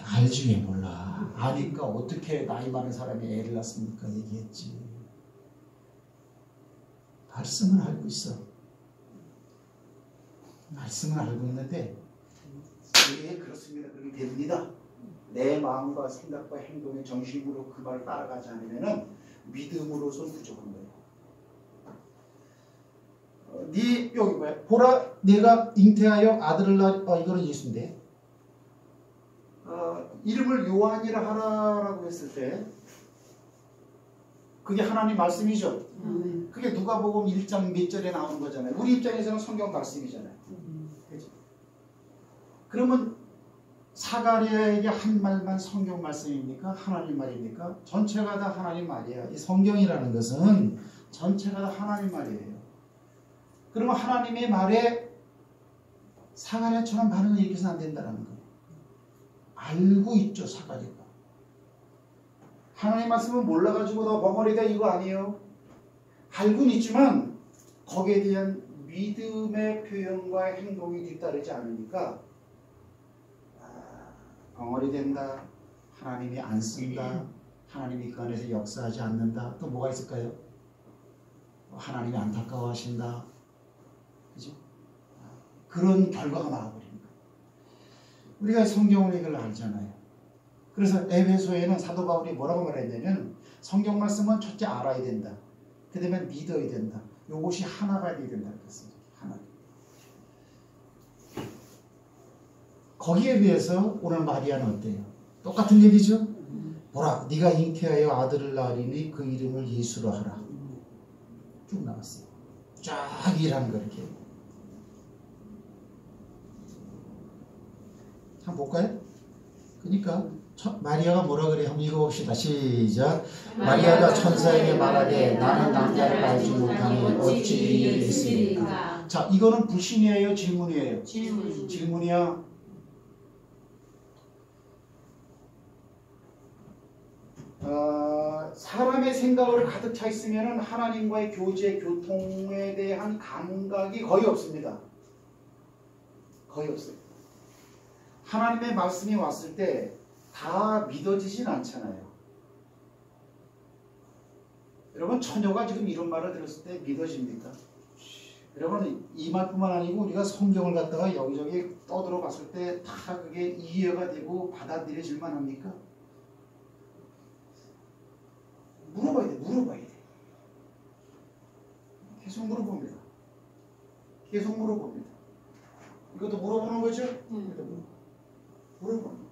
알지 왜 몰라. 아니까 어떻게 나이 많은 사람이 애를 낳습니까? 얘기했지. 말씀은 알고 있어. 말씀은 알고 있는데 예, 그렇습니다. 그렇게 됩니다. 내 마음과 생각과 행동의 정신으로 그 말을 따라가지 않으면 믿음으로선 부족한 거예요. 네 여기 뭐야? 보라 내가 잉태하여 아들을 낳 이거는 예수인데 이름을 요한이라 하라라고 했을 때 그게 하나님 말씀이죠. 그게 누가복음 1장 몇 절에 나오는 거잖아요. 우리 입장에서는 성경 말씀이잖아요. 그렇죠? 그러면 사가랴에게 한 말만 성경 말씀입니까? 하나님 말입니까? 전체가 다 하나님 말이야. 이 성경이라는 것은 전체가 다 하나님 말이에요. 그러면 하나님의 말에 사가랴처럼 반응을 일으켜서는 안 된다는 거예요. 알고 있죠, 사가랴가. 하나님 말씀은 몰라가지고 너 벙어리다 이거 아니에요. 알고는 있지만 거기에 대한 믿음의 표현과 행동이 뒤따르지 않으니까 벙어리 된다, 하나님이 안 쓴다, 하나님이 그 안에서 역사하지 않는다. 또 뭐가 있을까요? 하나님이 안타까워하신다. 그죠? 그런 결과가 나와버립니다. 우리가 성경을 이걸 알잖아요. 그래서 에베소에는 사도 바울이 뭐라고 말했냐면 성경 말씀은 첫째 알아야 된다. 그 다음에 믿어야 된다. 요것이 하나가 돼야 된다. 그랬습니다. 하나. 거기에 비해서 오늘 마리아는 어때요? 똑같은 얘기죠? 보라, 네가 잉태하여 아들을 낳으리니 그 이름을 예수로 하라. 쭉 나왔어요. 쫙 일하는 거 이렇게. 한번 볼까요? 그러니까 마리아가 뭐라 그래? 한번 읽어봅시다. 시작. 마리아가 천사에게 말하되 나는 남자를 알지 못하니 어찌 이 일이 있으리까. 자, 이거는 불신이에요? 질문이에요? 질문이야. 사람의 생각으로 가득 차 있으면 하나님과의 교제, 교통에 대한 감각이 거의 없습니다. 거의 없어요. 하나님의 말씀이 왔을 때 다 믿어지진 않잖아요. 여러분, 처녀가 지금 이런 말을 들었을 때 믿어집니까? 여러분, 이 말뿐만 아니고 우리가 성경을 갖다가 여기저기 떠들어 봤을 때 다 그게 이해가 되고 받아들여질 만합니까? 물어봐야 돼. 물어봐야 돼. 계속 물어봅니다. 계속 물어봅니다. 이것도 물어보는 거죠? 물어봅니다.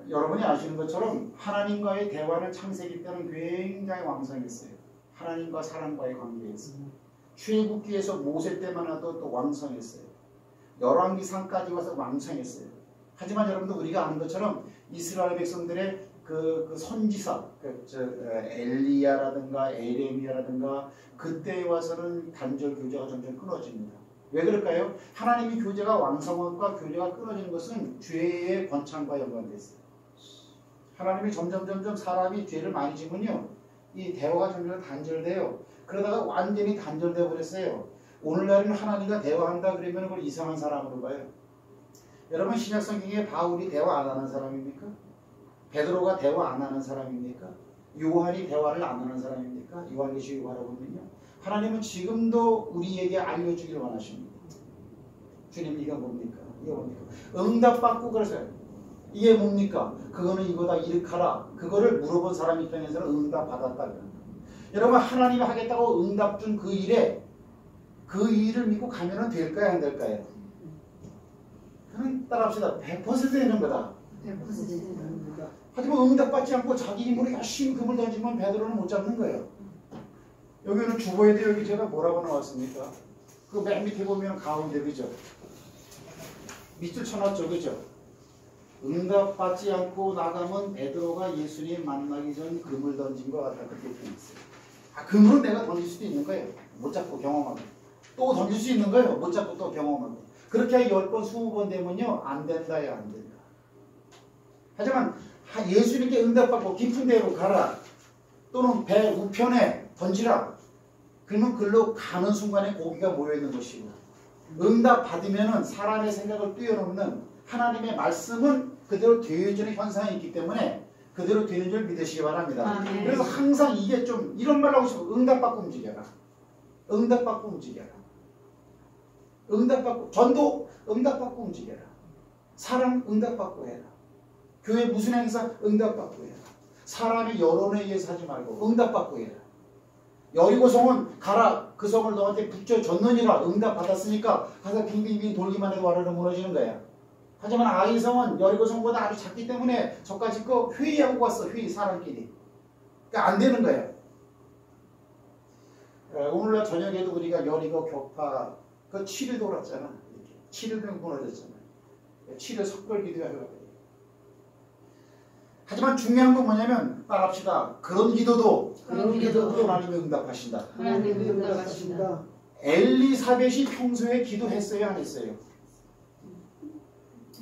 여러분이 아시는 것처럼 하나님과의 대화는 창세기 때는 굉장히 왕성했어요. 하나님과 사람과의 관계에서. 출애굽기에서 모세 때만 해도 또 왕성했어요. 열왕기상까지 와서 왕성했어요. 하지만 여러분도 우리가 아는 것처럼 이스라엘 백성들의 그 선지사, 엘리야라든가 에레미야라든가 그때에 와서는 단절 교제가 점점 끊어집니다. 왜 그럴까요? 하나님의 교제가 왕성함과 교제가 끊어지는 것은 죄의 번창과 연관되어 있어요. 하나님이 점점 사람이 죄를 많이 지면요, 이 대화가 점점 단절돼요. 그러다가 완전히 단절되어 버렸어요. 오늘날은 하나님과 대화한다 그러면 그걸 이상한 사람으로 봐요. 여러분, 신약성경에 바울이 대화 안 하는 사람입니까? 베드로가 대화 안 하는 사람입니까? 요한이 대화를 안 하는 사람입니까? 요한계시 요한을 보면요, 하나님은 지금도 우리에게 알려주기를 원하십니다. 주님, 이게 뭡니까? 이게 뭡니까? 응답받고 그러세요. 이게 뭡니까? 그거는 이거다, 이렇게하라. 그거를 물어본 사람 입장에서는 응답받았다 그런다. 여러분, 하나님이 하겠다고 응답 준 그 일에 그 일을 믿고 가면은 될까요, 안 될까요? 그럼 따라합시다. 100% 되는 거다. 100% 되는 거다. 하지만 응답받지 않고 자기 힘으로 열심히 금을 던지면 베드로는 못 잡는 거예요. 여기는 주보에 대해 여기 제가 뭐라고 나왔습니까? 그 맨 밑에 보면 가운데, 그죠? 밑줄 쳐놨죠, 그죠? 응답받지 않고 나가면 베드로가 예수님 만나기 전 금을 던진 것 같다. 그렇게 표현했어요. 금은 내가 던질 수도 있는 거예요. 못 잡고 경험하고. 또 던질 수 있는 거예요. 못 잡고 또 경험하고. 그렇게 10번, 20번 되면요, 안 된다야, 안 된다. 하지만 예수님께 응답받고 깊은 데로 가라. 또는 배 우편에 던지라. 그러면 글로 가는 순간에 고기가 모여있는 것이고 응답 받으면은 사람의 생각을 뛰어넘는 하나님의 말씀은 그대로 되어지는 현상이 있기 때문에 그대로 되는 줄 믿으시기 바랍니다. 그래서 항상 이게 좀 이런 말 하고 싶어. 응답받고 움직여라. 응답받고 움직여라. 응답받고 전도 응답받고 움직여라. 사랑 응답받고 해라. 교회 무슨 행사 응답받고 해라. 사람의 여론에 의해서 하지 말고 응답받고 해라. 여리고성은 가라 그 성을 너한테 붙여줬느니라 응답받았으니까 가서 빙빙빙 돌기만 해도 와르르 무너지는 거야. 하지만 아이성은 여리고성보다 아주 작기 때문에 저까지 거 회의하고 왔어. 회의 사람끼리. 그러니까 안 되는 거야. 오늘날 저녁에도 우리가 여리고 격파 그 7일 돌았잖아. 7일 무너졌잖아. 7일 석별 기도하려고. 하지만 중요한 건 뭐냐면 따라합시다. 그런 기도도 하나님이 응답하신다. 하나님이 응답하신다. 엘리사벳이 평소에 기도했어요, 안 했어요?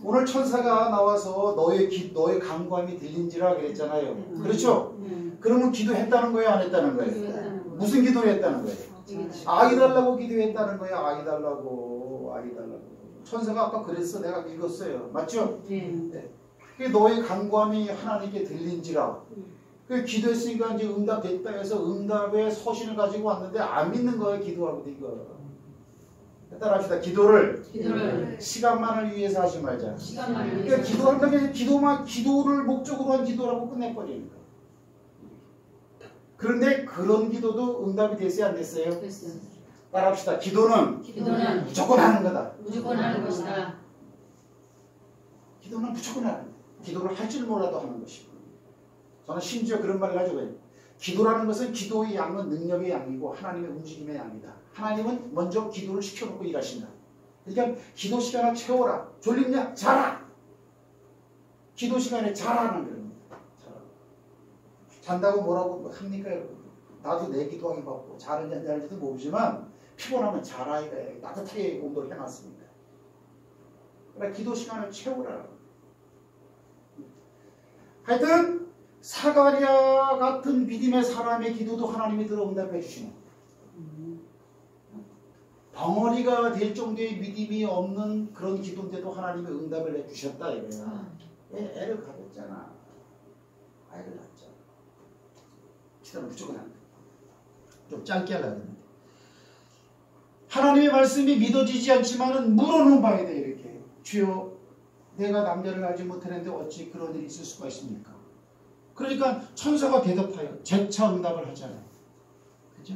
오늘 천사가 나와서 너의 간구함이 들린지라 그랬잖아요. 그렇죠? 그러면 기도했다는 거예요, 안 했다는 거예요? 무슨 기도를 했다는 거예요? 아이 달라고 기도했다는 거예요. 아이 달라고. 천사가 아까 그랬어. 내가 읽었어요. 맞죠? 네. 너의 간구함이 하나님께 들린지라. 그 기도했으니까 이제 응답됐다 해서 응답의 서신을 가지고 왔는데 안 믿는 거예요. 기도하고도 이거. 따라합시다. 기도를 시간만을 위해서 하지 말자. 그러니까 기도한다면 기도를 목적으로 한 기도라고 끝내버리는 거예요. 그런데 그런 기도도 응답이 됐어요, 안 됐어요? 됐어요. 따라합시다. 기도는 무조건 하는 거다. 무조건 하는 것이다. 기도는 무조건 하는 거다. 기도를 할 줄 몰라도 하는 것이고. 저는 심지어 그런 말을 가지고 해요. 기도라는 것은 기도의 양은 능력의 양이고 하나님의 움직임의 양이다. 하나님은 먼저 기도를 시켜놓고 일하신다. 그러니까 기도 시간을 채워라. 졸립냐? 자라. 기도 시간에 자라는 거예요. 잔다고 뭐라고 합니까 여러분? 나도 내 기도하기 바쁘고 자는지 안 자는지도 모르지만 피곤하면 자라 이거예요. 따뜻하게 온도를 해놨습니다. 그러니까 기도 시간을 채우라. 하여튼 사가랴 같은 믿음의 사람의 기도도 하나님이 들어 응답해 주시는 덩어리가 될 정도의 믿음이 없는 그런 기도인데도 하나님이 응답을 해주셨다 이거야. 애를 가졌잖아. 아이를 낳았잖아. 기도는 무조건 한다. 좀 짧게 하려고 했는데 하나님의 말씀이 믿어지지 않지만은 물어는 봐야 돼. 이렇게 주여 내가 남자를 알지 못하는데 어찌 그런 일이 있을 수가 있습니까? 그러니까 천사가 대답하여 재차 응답을 하잖아요. 그죠?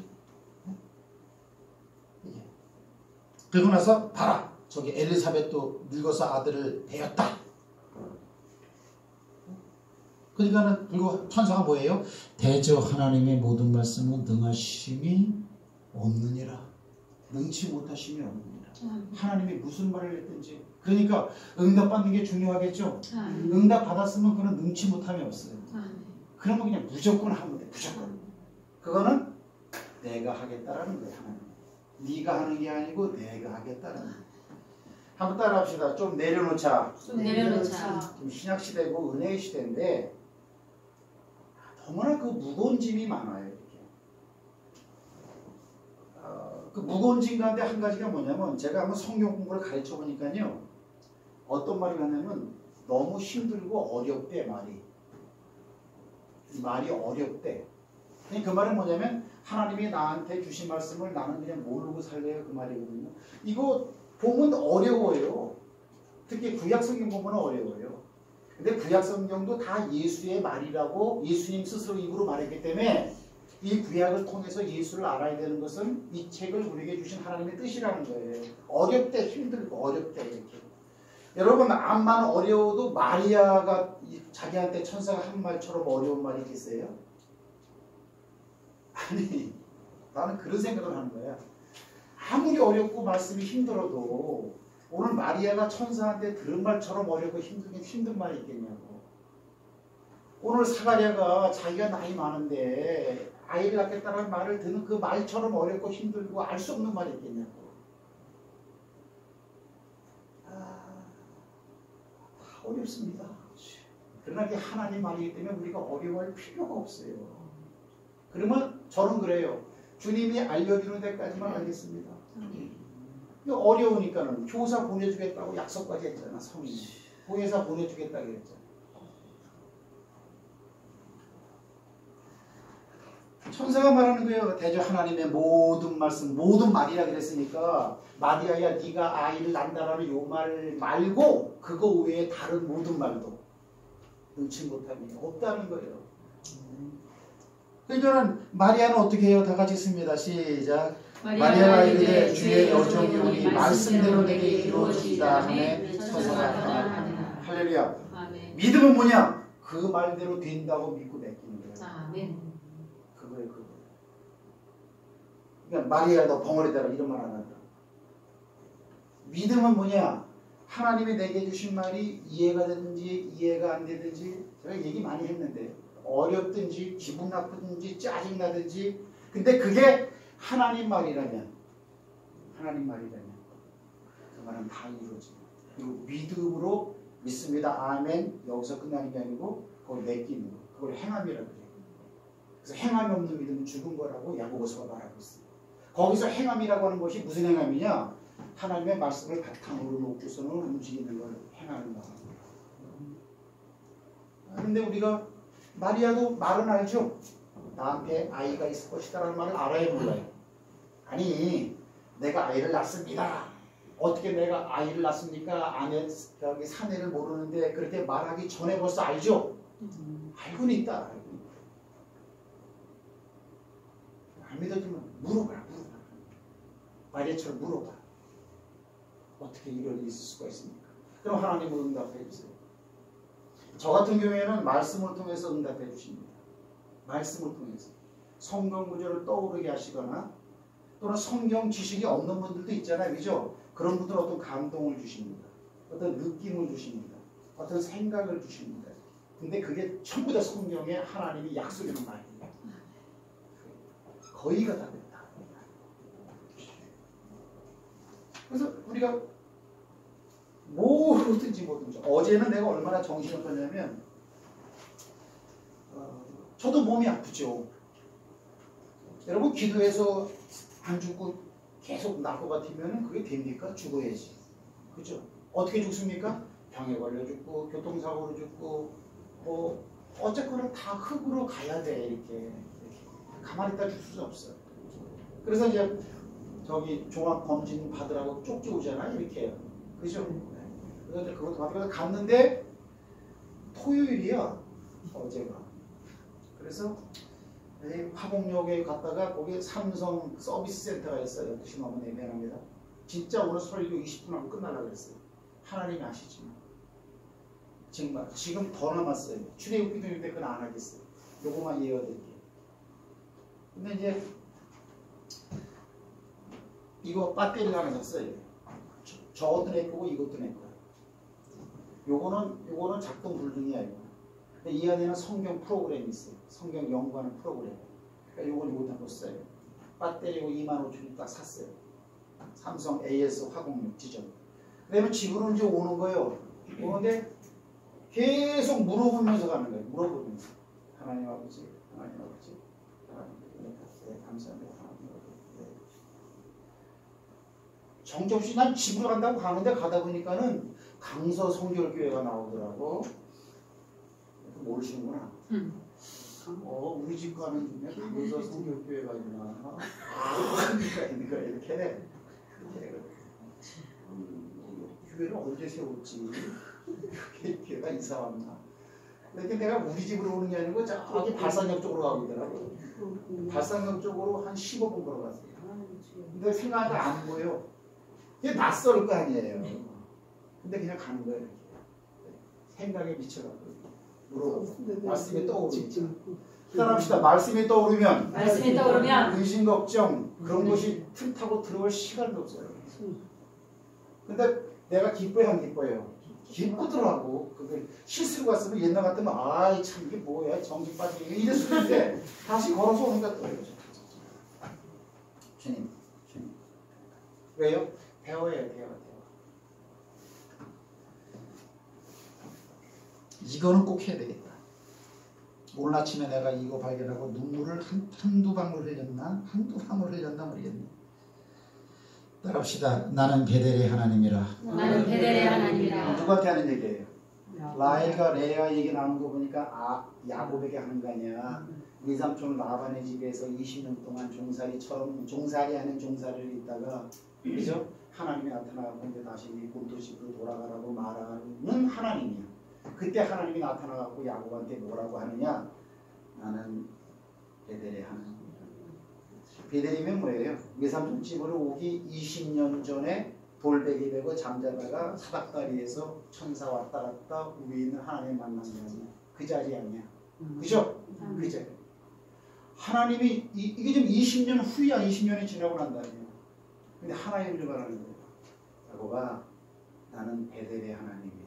그러고 나서 봐라. 저기 엘리사벳도 늙어서 아들을 배었다. 그러니까는 그리고 천사가 뭐예요? 대저 하나님의 모든 말씀은 능하심이 없느니라. 능치 못하심이 없느니라. 하나님이 무슨 말을 했든지. 그러니까 응답받는 게 중요하겠죠. 응답 받았으면 그는 능치 못함이 없어요. 그러면 그냥 무조건 하면 돼. 무조건. 그거는 내가 하겠다라는 거야. 하나님. 네가 하는 게 아니고 내가 하겠다는 거야. 한번 따라합시다. 좀 내려놓자. 지금 신약 시대고 은혜의 시대인데 너무나 그 무거운 짐이 많아요. 이렇게. 그 무거운 짐 가운데 한 가지가 뭐냐면 제가 한번 성경 공부를 가르쳐 보니까요. 어떤 말을 하냐면 너무 힘들고 어렵대 말이. 말이 어렵대. 그 말은 뭐냐면 하나님이 나한테 주신 말씀을 나는 그냥 모르고 살래요 그 말이거든요. 이거 보면 어려워요. 특히 구약성경 보면 어려워요. 근데 구약성경도 다 예수의 말이라고 예수님 스스로 입으로 말했기 때문에 이 구약을 통해서 예수를 알아야 되는 것은 이 책을 우리에게 주신 하나님의 뜻이라는 거예요. 어렵대 힘들고 어렵대 이렇게. 여러분 암만 어려워도 마리아가 자기한테 천사가 한 말처럼 어려운 말이 있겠어요? 아니 나는 그런 생각을 하는 거야. 아무리 어렵고 말씀이 힘들어도 오늘 마리아가 천사한테 들은 말처럼 어렵고 힘든 말이 있겠냐고. 오늘 사가랴가 자기가 나이 많은데 아이를 낳겠다는 말을 듣는 그 말처럼 어렵고 힘들고 알 수 없는 말이 있겠냐고. 다 어렵습니다. 그러나 이게 하나님 말이기 때문에 우리가 어려워할 필요가 없어요. 그러면 저는 그래요. 주님이 알려주는 데까지만 알겠습니다. 이거 어려우니까는 교사 보내주겠다고 약속까지 했잖아. 성인이 보혜사 보내주겠다고 했잖아. 천사가 말하는 거예요. 대저 하나님의 모든 말씀, 모든 말이라 그랬으니까 마리아야 네가 아이를 낳는다라는 요 말 말고 그거 외에 다른 모든 말도 능치 못함이 없다는 거예요. 그러니까 마리아는 어떻게 해요? 다 같이 씁니다. 시작. 마리아가 이르되 주의 여종이 오니 말씀대로 내게 이루어지이다 하매 천사가 평안하니라. 할렐루야. 아멘. 믿음은 뭐냐? 그 말대로 된다고 믿고 맡기는 거예요. 아멘. 그거예요, 그거. 그러니까 마리아 너 벙어리다라 이런 말 안 한다. 믿음은 뭐냐? 하나님이 내게 주신 말이 이해가 되든지 이해가 안 되든지 제가 얘기 많이 했는데 어렵든지 기분 나쁘든지 짜증나든지 근데 그게 하나님 말이라면 그 말은 다 이루어집니다. 그리고 믿음으로 믿습니다. 아멘. 여기서 끝나는 게 아니고 그걸 맡기는 거. 그걸 행함이라고 해요. 그래서 행함이 없는 믿음은 죽은 거라고 야고보서가 말하고 있습니다. 거기서 행함이라고 하는 것이 무슨 행함이냐? 하나님의 말씀을 바탕으로 놓고서는 움직이는 걸 행하는 거. 그런데 우리가 마리아도 말은 알죠? 나한테 아이가 있을 것이다라는 말을 알아야 몰라요. 아니 내가 아이를 낳습니다. 어떻게 내가 아이를 낳습니까? 아내 저기 사내를 모르는데 그렇게 말하기 전에 벌써 알죠? 알고는 있다. 안 믿어지면 물어봐. 마리아처럼 물어봐. 어떻게 이런 일이 있을 수가 있습니까? 그럼 하나님은 응답해 주세요. 저 같은 경우에는 말씀을 통해서 응답해 주십니다. 말씀을 통해서 성경 구절을 떠오르게 하시거나 또는 성경 지식이 없는 분들도 있잖아요. 그죠? 그런 분들은 어떤 감동을 주십니다. 어떤 느낌을 주십니다. 어떤 생각을 주십니다. 근데 그게 전부 다 성경에 하나님이 약속해놓은 말이에요. 거의가 다 된다. 그래서 우리가 뭐든지 어제는 내가 얼마나 정신없었냐면 저도 몸이 아프죠. 여러분 기도해서 안 죽고 계속 날 것 같으면 그게 됩니까? 죽어야지. 그죠? 어떻게 죽습니까? 병에 걸려 죽고 교통사고로 죽고 뭐 어쨌거나 다 흙으로 가야 돼. 이렇게 가만히 있다 죽을 수 없어요. 그래서 이제 저기 종합검진 받으라고 쪽지 오잖아요. 이렇게. 그죠? 그래서 그것도 받으러 갔는데 토요일이야. 어제가. 그래서 화곡역에 갔다가 거기 삼성 서비스 센터가 있어요. 12시 넘으면 예매합니다. 진짜 오늘 설교 20분 하고 끝나려고 그랬어요. 하나님이 아시지만. 정말 지금 더 남았어요. 출애굽기 때문에 그건 안 하겠어요. 요거만 이어드릴게요. 근데 이제 이거 배터리가 하나 샀어요. 저것도 내 거고 이것도 내 거야. 요거는 작동 불능이야. 이거. 근데 이 안에는 성경 프로그램이 있어요. 성경 연구하는 프로그램. 그러니까 요건 이것도 써요. 배터리고 25,000원 딱 샀어요. 삼성 AS 화공역 지점. 그러면 집으로 이제 오는 거예요. 오는데 계속 물어보면서 가는 거예요. 물어보면서. 하나님 아버지, 하나님 아버지, 하나님 네, 감사합니다. 하나님 아버지. 네. 정적없이 난 집으로 간다고 가는데 가다 보니까는 강서 성결교회가 나오더라고. 모르시는구나. 우리 집 가는 중에 강서 성결교회가 있나? 있는 거야 이렇게. 교회를 언제 세웠지? 교회가 이사 왔나? 근데 내가 우리 집으로 오는 게 아니고 저기 발산역 쪽으로 가고 있더라고. 발산역 쪽으로 한 15분 걸어갔어요. 근데 생각하니까 안 보여. 이게 낯설 거 아니에요. 근데 그냥 가는 거예요. 이렇게. 생각에 미쳐가지고 물어보고 말씀이 떠오르니까. 따라합시다. 말씀이 떠오르면 의심 걱정 그런 것이 틈 타고 들어올 시간도 없어요. 근데 내가 기뻐요 안 기뻐요? 기쁘더라고. 그게 실수로 갔으면 옛날 같으면 아이 참 이게 뭐야 정신 빠지게 이럴 수도 있는데 다시 걸어서 오는 것 같아요. 주님 왜요? 배워야 돼요. 이거는 꼭 해야 되겠다. 오늘 아침에 내가 이거 발견하고 눈물을 한두 방울 흘렸나? 한두 방울 흘렸나 모르겠네. 따라합시다. 나는 베델의 하나님이라. 나는 베델의 하나님이라. 누구한테 하는 얘기예요? 라헬과 레아 얘기 나오는 거 보니까 야곱에게 하는 거 아니야. 외삼촌 라반의 집에서 20년 동안 종살이 하는 종살이를 있다가 그죠? 하나님이 나타나고 이제 다시 본토집으로 돌아가라고 말하는 하나님이야. 그때 하나님이 나타나고 야곱한테 뭐라고 하느냐? 나는 베델의 하나님이야. 베델이면 뭐예요? 외삼촌 집으로 오기 20년 전에 돌베개 베고 잠자다가 사닥다리에서 천사 왔다 갔다 위에 있는 하나님 만난 게 아니야. 그 자리 아니야. 그죠? 그 자리. 하나님이 이게 지금 20년 후야. 20년이 지나고 난 다음이야. 근데 하나님을 말하는 거예요. 야곱아, 나는 베델의 하나님이야.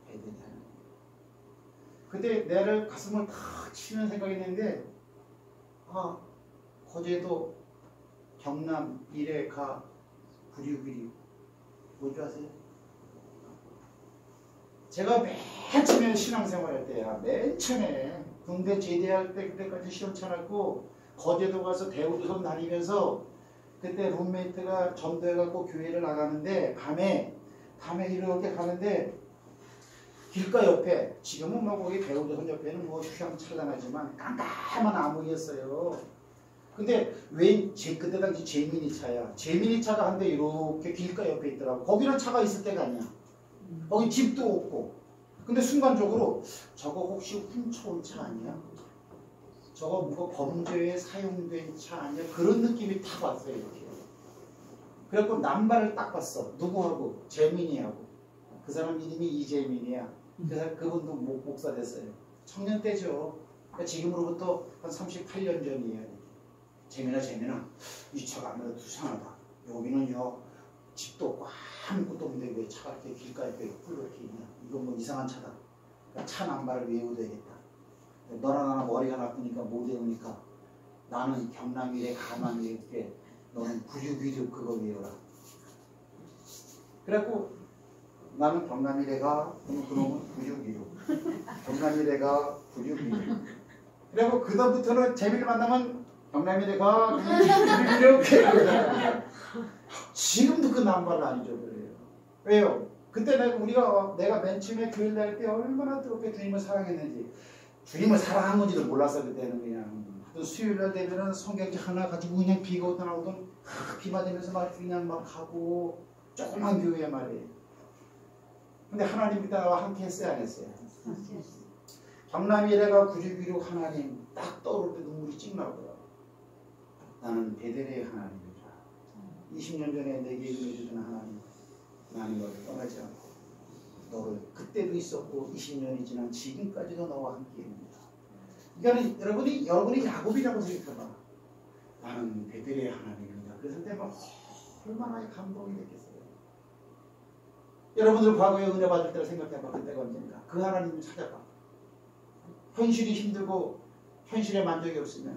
베델의 하나님. 그때 내를 가슴을 탁 치는 생각이 있는데 거제도 경남 이래 가 구리구리 뭔지 아세요? 제가 맨 처음에 신앙생활 할 때야. 맨 처음에 군대 제대할 때 그때까지 시험 쳐놨고 거제도 가서 대우조선 다니면서 그때 룸메이트가 전도해갖고 교회를 나가는데 밤에 이렇게 가는데 길가 옆에 지금은 뭐 거기 대우조선 옆에는 뭐 휘황찬란하지만 깜깜한 암흑이었어요. 근데 그때 당시 제미니 차야. 제미니 차가 한 대 이렇게 길가 옆에 있더라고. 거기는 차가 있을 때가 아니야. 거기 집도 없고. 근데 순간적으로 저거 혹시 훔쳐온 차 아니야? 저거 뭐 범죄에 사용된 차 아니야? 그런 느낌이 탁 왔어요. 이렇게. 그래갖고 남발을 딱 봤어. 누구하고? 제민이하고. 그 사람 이름이 이재민이야. 그분도 목사 됐어요. 청년 때죠. 그러니까 지금으로부터 한 38년 전이에요. 재민아 이 차가 아무래도 수상하다. 여기는요 집도 없고 아무것도 없는데 왜 차가 이렇게 길가에 이렇게 있냐. 이건 뭐 이상한 차다. 그러니까 차 남발을 외워둬야겠다. 너랑 나랑 머리가 나쁘니까 못 외우니까 나는 경남이래 가만히 이렇게 너는 9616 그거 외워라. 그래갖고 나는 경남이래가 그놈은 9616 경남이래가 9616 그래갖고 그다음부터는 재민을 만나면 경남이래가 이렇게 지금도 그 남발을 안 잊어버려요. 왜요? 그때 내가 맨 처음에 교회 다닐 때 얼마나 뜨겁게 주님을 사랑했는지 주님을 사랑한 건지도 몰랐어. 그때는 그냥 수요일날 되면은 성경책 하나 가지고 그냥 비가 오든 안 오든 비 맞으면서 막 그냥 막 가고 조그만 교회 말이에요. 근데 하나님이 나와 함께 했어요 안 했어요? 경남이래가 9616 하나님 딱 떠오를 때 눈물이 찡 나더라고요. 나는 베델의 하나님이라. 20년 전에 내게 이루어주던 하나님. 나는 너를 떠나지 않고 너를 그때도 있었고 20년이 지난 지금까지도 너와 함께입니다. 그러니까 여러분이 야곱이라고 생각해봐. 나는 베델의 하나님입니다. 그래서 내가 얼마나 감동이 됐겠어요. 여러분들 과거에 은혜 받을 때를 생각해봐. 그때가 언젠가. 그 하나님을 찾아봐. 현실이 힘들고 현실에 만족이 없으면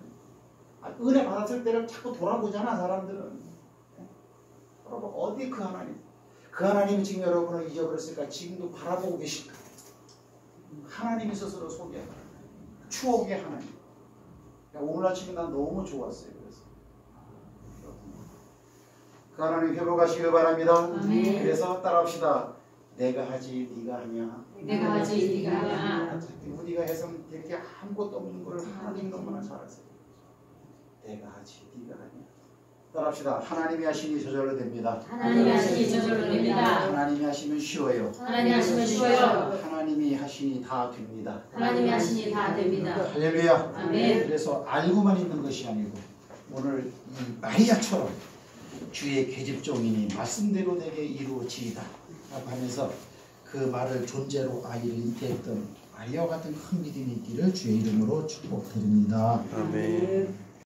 은혜 받았을 때를 자꾸 돌아보잖아 사람들은. 여러분 어디 그 하나님? 그 하나님이 지금 여러분을 잊어버렸을까? 지금도 바라보고 계실까? 하나님이 스스로 소개하는 추억의 하나님. 오늘 아침에 난 너무 좋았어요. 그래서 그 하나님 회복하시길 바랍니다. 아멘. 그래서 따라합시다. 내가 하지 네가 하냐? 내가 하지 네가 하냐? 우리가 해서 이렇게 아무것도 없는 걸 하나님이 너무나 잘 아세요. 내가 하지 네가 하냐? 따라합시다. 하나님이 하시니 저절로 됩니다. 하나님이 하시니 저절로 됩니다. 하나님이 하시면 쉬워요. 하나님이 하시면 쉬워요. 하나님이 하시니 다 됩니다. 하나님이 하시니 다 됩니다. 할렐루야. 아멘. 그래서 알고만 있는 것이 아니고 오늘 이 마리아처럼 주의 계집종이니 말씀대로 내게 이루어지이다 라고 하면서 그 말을 존재로 아이를 잉태했던 마리아와 같은 큰 믿음이 있기를 주의 이름으로 축복드립니다. 아멘.